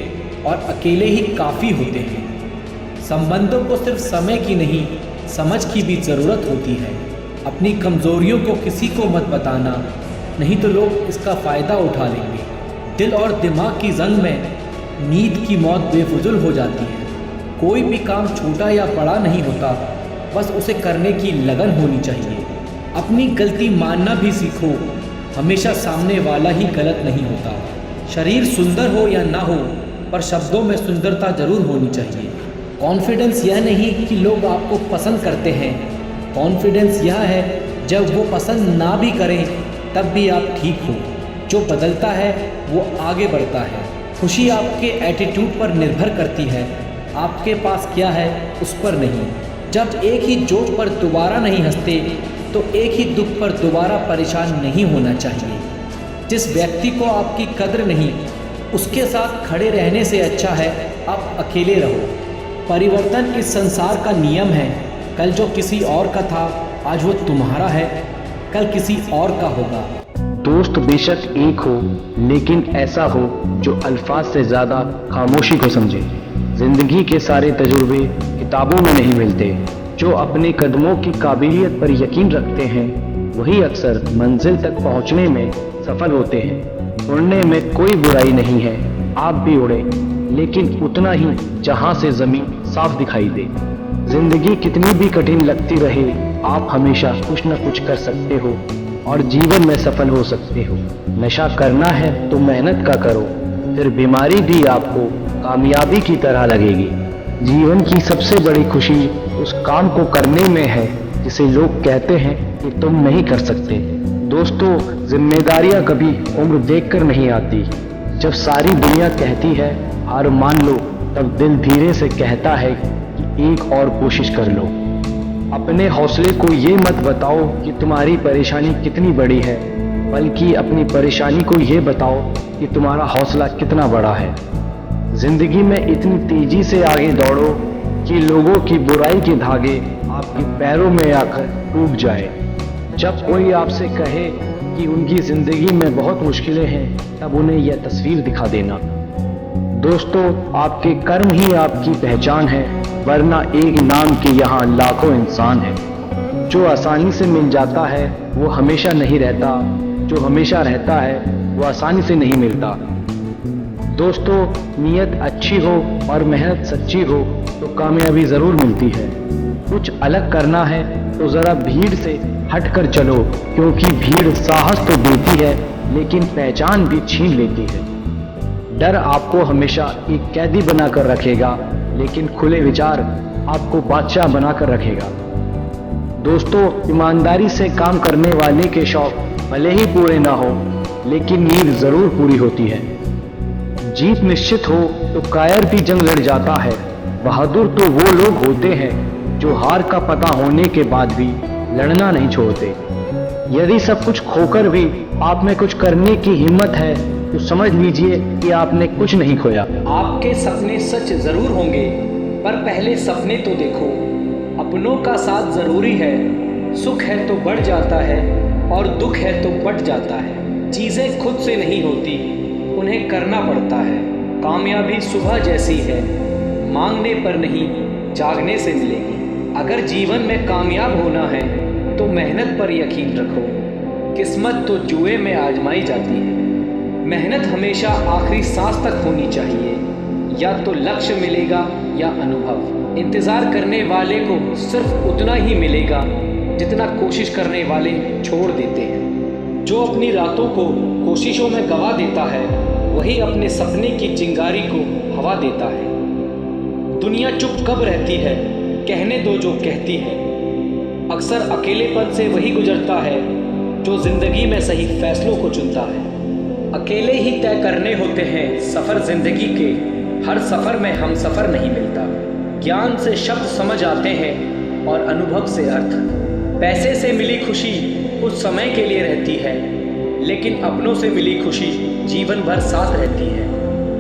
और अकेले ही काफ़ी होते हैं। संबंधों को सिर्फ समय की नहीं, समझ की भी ज़रूरत होती है। अपनी कमज़ोरियों को किसी को मत बताना, नहीं तो लोग इसका फ़ायदा उठा लेंगे। दिल और दिमाग की जंग में नींद की मौत बेफुजुल हो जाती है। कोई भी काम छोटा या बड़ा नहीं होता, बस उसे करने की लगन होनी चाहिए। अपनी गलती मानना भी सीखो। हमेशा सामने वाला ही गलत नहीं होता। शरीर सुंदर हो या ना हो, पर शब्दों में सुंदरता जरूर होनी चाहिए। कॉन्फिडेंस यह नहीं कि लोग आपको पसंद करते हैं, कॉन्फिडेंस यह है जब वो पसंद ना भी करें तब भी आप ठीक हो। जो बदलता है वो आगे बढ़ता है। खुशी आपके एटीट्यूड पर निर्भर करती है, आपके पास क्या है उस पर नहीं। जब एक ही जोक पर दोबारा नहीं हंसते तो एक ही दुख पर दोबारा परेशान नहीं होना चाहिए। जिस व्यक्ति को आपकी कद्र नहीं, उसके साथ खड़े रहने से अच्छा है आप अकेले रहो। परिवर्तन इस संसार का नियम है। कल जो किसी और का था आज वो तुम्हारा है, कल किसी और का होगा। दोस्त बेशक एक हो, लेकिन ऐसा हो जो अल्फाज से ज़्यादा खामोशी को समझे। जिंदगी के सारे तजुर्बे किताबों में नहीं मिलते। जो अपने कदमों की काबिलियत पर यकीन रखते हैं वही अक्सर मंजिल तक पहुंचने में सफल होते हैं। उड़ने में कोई बुराई नहीं है, आप भी उड़े, लेकिन उतना ही जहां से ज़मीन साफ दिखाई दे। जिंदगी कितनी भी कठिन लगती रहे, आप हमेशा कुछ न कुछ कर सकते हो और जीवन में सफल हो सकते हो। नशा करना है तो मेहनत का करो, फिर बीमारी भी आपको कामयाबी की तरह लगेगी। जीवन की सबसे बड़ी खुशी उस काम को करने में है जिसे लोग कहते हैं कि तुम नहीं कर सकते। दोस्तों, जिम्मेदारियां कभी उम्र देखकर नहीं आती। जब सारी दुनिया कहती है हार मान लो, तब दिल धीरे से कहता है कि एक और कोशिश कर लो। अपने हौसले को ये मत बताओ कि तुम्हारी परेशानी कितनी बड़ी है, बल्कि अपनी परेशानी को ये बताओ कि तुम्हारा हौसला कितना बड़ा है। जिंदगी में इतनी तेजी से आगे दौड़ो कि लोगों की बुराई के धागे आपके पैरों में आकर टूट जाए। जब कोई आपसे कहे कि उनकी जिंदगी में बहुत मुश्किलें हैं, तब उन्हें यह तस्वीर दिखा देना। दोस्तों, आपके कर्म ही आपकी पहचान है, वरना एक नाम के यहाँ लाखों इंसान हैं। जो आसानी से मिल जाता है वो हमेशा नहीं रहता, जो हमेशा रहता है वो आसानी से नहीं मिलता। दोस्तों, नीयत अच्छी हो और मेहनत सच्ची हो तो कामयाबी ज़रूर मिलती है। कुछ अलग करना है तो ज़रा भीड़ से हटकर चलो, क्योंकि भीड़ साहस तो देती है लेकिन पहचान भी छीन लेती है। डर आपको हमेशा एक कैदी बनाकर रखेगा, लेकिन खुले विचार आपको बादशाह बनाकर रखेगा। दोस्तों, ईमानदारी से काम करने वाले के शौक भले ही पूरे ना हो, लेकिन नींद ज़रूर पूरी होती है। जीत निश्चित हो तो कायर भी जंग लड़ जाता है। बहादुर तो वो लोग होते हैं जो हार का पता होने के बाद भी लड़ना नहीं छोड़ते। यदि सब कुछ खोकर भी आप में कुछ करने की हिम्मत है तो समझ लीजिए कि आपने कुछ नहीं खोया। आपके सपने सच जरूर होंगे, पर पहले सपने तो देखो। अपनों का साथ जरूरी है। सुख है तो बढ़ जाता है और दुख है तो बढ़ जाता है। चीज़ें खुद से नहीं होती, उन्हें करना पड़ता है। कामयाबी सुबह जैसी है, मांगने पर नहीं जागने से मिलेगी। अगर जीवन में कामयाब होना है तो मेहनत पर यकीन रखो। किस्मत तो जुए में आजमाई जाती है। मेहनत हमेशा आखिरी सांस तक होनी चाहिए। या तो लक्ष्य मिलेगा या अनुभव। इंतज़ार करने वाले को सिर्फ उतना ही मिलेगा जितना कोशिश करने वाले छोड़ देते हैं। जो अपनी रातों को कोशिशों में गवा देता है वही अपने सपने की चिंगारी को हवा देता है। दुनिया चुप कब रहती है, कहने दो जो कहती है। अक्सर अकेलेपन से वही गुजरता है जो जिंदगी में सही फैसलों को चुनता है। अकेले ही तय करने होते हैं सफ़र जिंदगी के, हर सफ़र में हम सफ़र नहीं मिलता। ज्ञान से शब्द समझ आते हैं और अनुभव से अर्थ। पैसे से मिली खुशी कुछ समय के लिए रहती है, लेकिन अपनों से मिली खुशी जीवन भर साथ रहती है।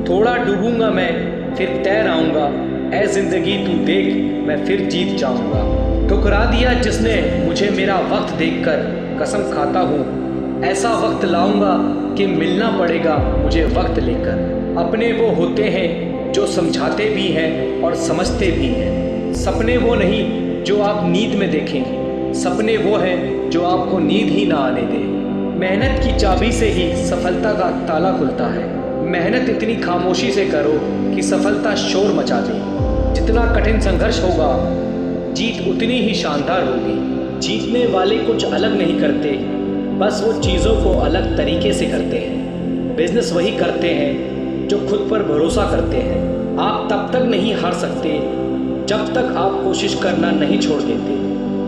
थोड़ा डूबूंगा मैं फिर तैर आऊँगा, ऐ जिंदगी तू देख मैं फिर जीत जाऊँगा। ठुकरा दिया जिसने मुझे मेरा वक्त देखकर, कसम खाता हूँ ऐसा वक्त लाऊंगा कि मिलना पड़ेगा मुझे वक्त लेकर। अपने वो होते हैं जो समझाते भी हैं और समझते भी हैं। सपने वो नहीं जो आप नींद में देखें, सपने वो हैं जो आपको नींद ही ना आने दें। मेहनत की चाबी से ही सफलता का ताला खुलता है। मेहनत इतनी खामोशी से करो कि सफलता शोर मचा दे। जितना कठिन संघर्ष होगा जीत उतनी ही शानदार होगी। जीतने वाले कुछ अलग नहीं करते, बस वो चीज़ों को अलग तरीके से करते हैं। बिजनेस वही करते हैं जो खुद पर भरोसा करते हैं। आप तब तक नहीं हार सकते जब तक आप कोशिश करना नहीं छोड़ देते।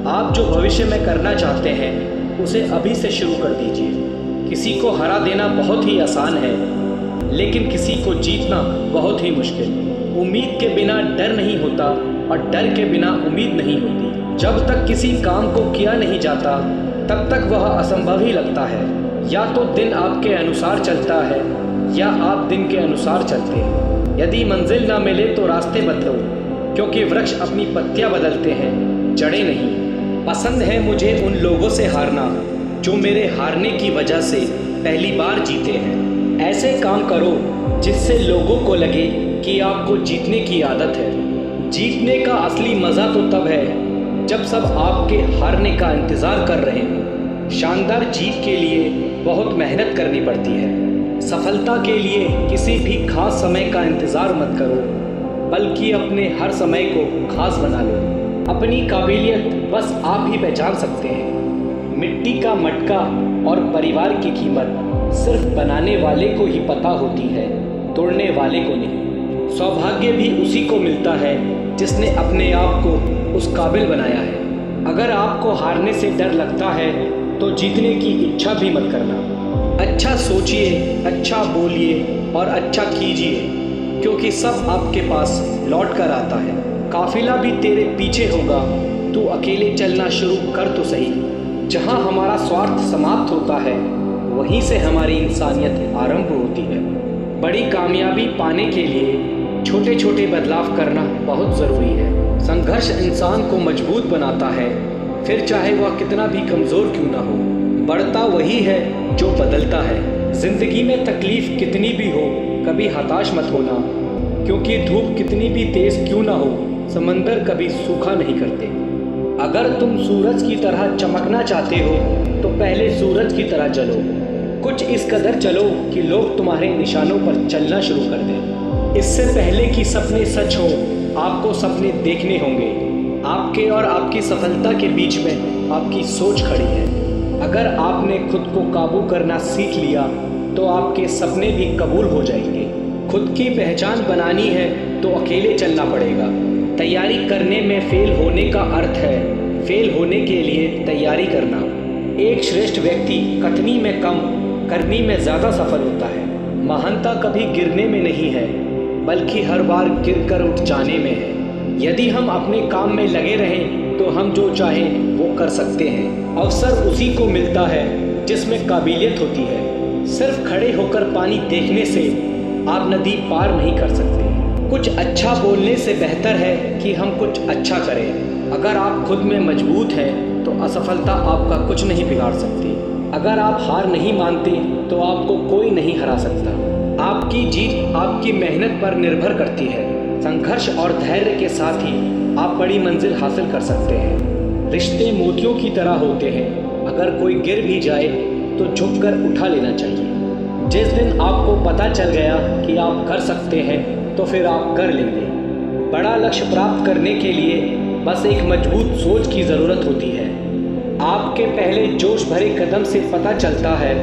आप जो भविष्य में करना चाहते हैं उसे अभी से शुरू कर दीजिए। किसी को हरा देना बहुत ही आसान है, लेकिन किसी को जीतना बहुत ही मुश्किल। उम्मीद के बिना डर नहीं होता और डर के बिना उम्मीद नहीं होती। जब तक किसी काम को किया नहीं जाता तब तक वह असंभव ही लगता है। या तो दिन आपके अनुसार चलता है या आप दिन के अनुसार चलते हैं। यदि मंजिल ना मिले तो रास्ते बदलो, क्योंकि वृक्ष अपनी पत्तियां बदलते हैं, जड़ें नहीं। पसंद है मुझे उन लोगों से हारना जो मेरे हारने की वजह से पहली बार जीते हैं। ऐसे काम करो जिससे लोगों को लगे कि आपको जीतने की आदत है। जीतने का असली मज़ा तो तब है जब सब आपके हारने का इंतज़ार कर रहे हों। शानदार जीत के लिए बहुत मेहनत करनी पड़ती है। सफलता के लिए किसी भी खास समय का इंतज़ार मत करो, बल्कि अपने हर समय को खास बना लो। अपनी काबिलियत बस आप ही पहचान सकते हैं। मिट्टी का मटका और परिवार की कीमत सिर्फ बनाने वाले को ही पता होती है, तोड़ने वाले को नहीं। सौभाग्य भी उसी को मिलता है जिसने अपने आप को उस काबिल बनाया है। अगर आपको हारने से डर लगता है तो जीतने की इच्छा भी मत करना। अच्छा सोचिए, अच्छा बोलिए और अच्छा कीजिए, क्योंकि सब आपके पास लौट कर आता है। काफिला भी तेरे पीछे होगा, तू अकेले चलना शुरू कर तो सही। जहाँ हमारा स्वार्थ समाप्त होता है वहीं से हमारी इंसानियत आरंभ होती है। बड़ी कामयाबी पाने के लिए छोटे छोटे बदलाव करना बहुत ज़रूरी है। संघर्ष इंसान को मजबूत बनाता है, फिर चाहे वह कितना भी कमज़ोर क्यों ना हो। बढ़ता वही है जो बदलता है। ज़िंदगी में तकलीफ़ कितनी भी हो, कभी हताश मत होना, क्योंकि धूप कितनी भी तेज़ क्यों ना हो, समंदर कभी सूखा नहीं करते। अगर तुम सूरज की तरह चमकना चाहते हो तो पहले सूरज की तरह चलो। कुछ इस कदर चलो कि लोग तुम्हारे निशानों पर चलना शुरू कर दें। इससे पहले कि सपने सच हो, आपको सपने देखने होंगे। आपके और आपकी सफलता के बीच में आपकी सोच खड़ी है। अगर आपने खुद को काबू करना सीख लिया तो आपके सपने भी कबूल हो जाएंगे। खुद की पहचान बनानी है तो अकेले चलना पड़ेगा। तैयारी करने में फेल होने का अर्थ है फेल होने के लिए तैयारी करना। एक श्रेष्ठ व्यक्ति कथनी में कम, करनी में ज़्यादा सफल होता है। महानता कभी गिरने में नहीं है, बल्कि हर बार गिरकर उठ जाने में है। यदि हम अपने काम में लगे रहें तो हम जो चाहें वो कर सकते हैं। अवसर उसी को मिलता है जिसमें काबिलियत होती है। सिर्फ खड़े होकर पानी देखने से आप नदी पार नहीं कर सकते। कुछ अच्छा बोलने से बेहतर है कि हम कुछ अच्छा करें। अगर आप खुद में मजबूत हैं तो असफलता आपका कुछ नहीं बिगाड़ सकती। अगर आप हार नहीं मानते तो आपको कोई नहीं हरा सकता। आपकी जीत आपकी मेहनत पर निर्भर करती है। संघर्ष और धैर्य के साथ ही आप बड़ी मंजिल हासिल कर सकते हैं। रिश्ते मोतियों की तरह होते हैं, अगर कोई गिर भी जाए तो झुककर उठा लेना चाहिए। जिस दिन आपको पता चल गया कि आप कर सकते हैं तो फिर आप कर लेंगे। बड़ा लक्ष्य प्राप्त करने के लिए बस एक मजबूत सोच की ज़रूरत होती है। आपके पहले जोश भरे कदम से पता चलता है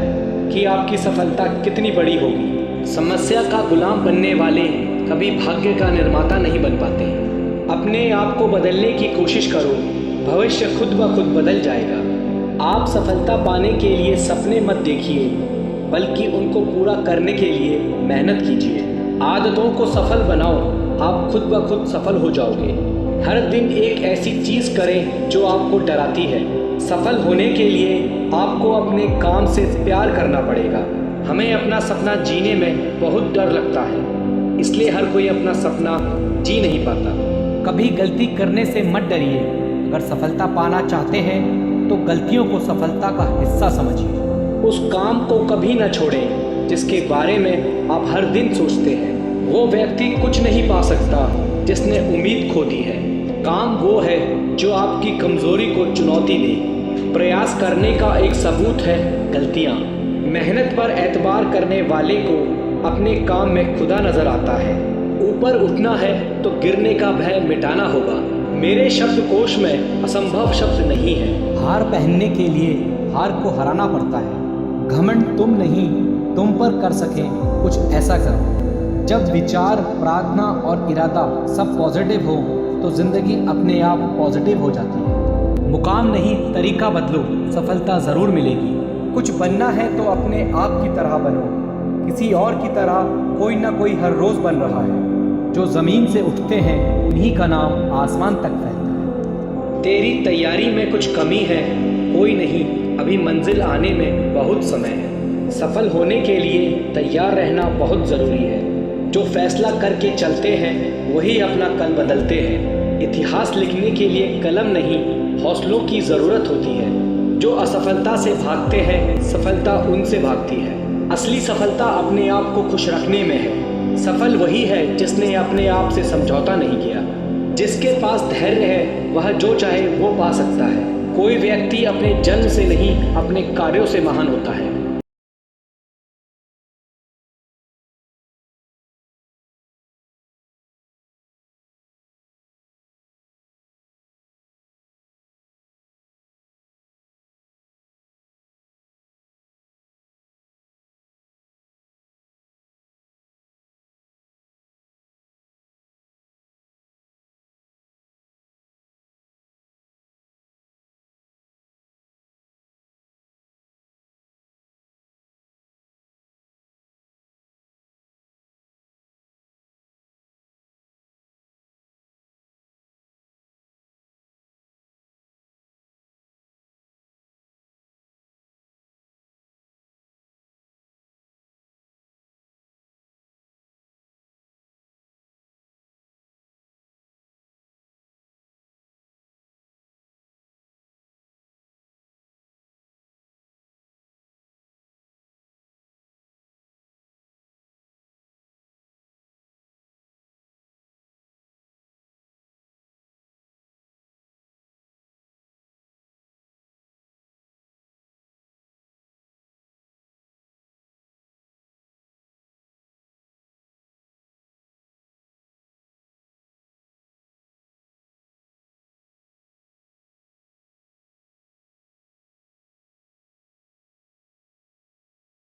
कि आपकी सफलता कितनी बड़ी होगी। समस्या का गुलाम बनने वाले कभी भाग्य का निर्माता नहीं बन पाते। अपने आप को बदलने की कोशिश करो, भविष्य खुद ब खुद बदल जाएगा। आप सफलता पाने के लिए सपने मत देखिए, बल्कि उनको पूरा करने के लिए मेहनत कीजिए। आदतों को सफल बनाओ, आप खुद ब खुद सफल हो जाओगे। हर दिन एक ऐसी चीज़ करें जो आपको डराती है। सफल होने के लिए आपको अपने काम से प्यार करना पड़ेगा। हमें अपना सपना जीने में बहुत डर लगता है, इसलिए हर कोई अपना सपना जी नहीं पाता। कभी गलती करने से मत डरिए। अगर सफलता पाना चाहते हैं तो गलतियों को सफलता का हिस्सा समझिए। उस काम को कभी न छोड़ें जिसके बारे में आप हर दिन सोचते हैं। वो व्यक्ति कुछ नहीं पा सकता जिसने उम्मीद खो दी है। काम वो है जो आपकी कमज़ोरी को चुनौती दे। प्रयास करने का एक सबूत है गलतियाँ। मेहनत पर एतबार करने वाले को अपने काम में खुदा नज़र आता है। ऊपर उठना है तो गिरने का भय मिटाना होगा। मेरे शब्दकोश में असंभव शब्द नहीं है। हार पहनने के लिए हार को हराना पड़ता है। घमंड तुम नहीं, तुम पर कर सके कुछ ऐसा करो। जब विचार, प्रार्थना और इरादा सब पॉजिटिव हो तो ज़िंदगी अपने आप पॉजिटिव हो जाती है। मुकाम नहीं, तरीका बदलो, सफलता ज़रूर मिलेगी। कुछ बनना है तो अपने आप की तरह बनो। किसी और की तरह कोई ना कोई हर रोज़ बन रहा है। जो ज़मीन से उठते हैं उन्हीं का नाम आसमान तक फैलता है। तेरी तैयारी में कुछ कमी है, कोई नहीं, अभी मंजिल आने में बहुत समय है। सफल होने के लिए तैयार रहना बहुत ज़रूरी है। जो फैसला करके चलते हैं वही अपना कल बदलते हैं। इतिहास लिखने के लिए कलम नहीं, हौसलों की ज़रूरत होती है। जो असफलता से भागते हैं, सफलता उनसे भागती है। असली सफलता अपने आप को खुश रखने में है। सफल वही है जिसने अपने आप से समझौता नहीं किया। जिसके पास धैर्य है वह जो चाहे वो पा सकता है। कोई व्यक्ति अपने जन्म से नहीं, अपने कार्यों से महान होता है।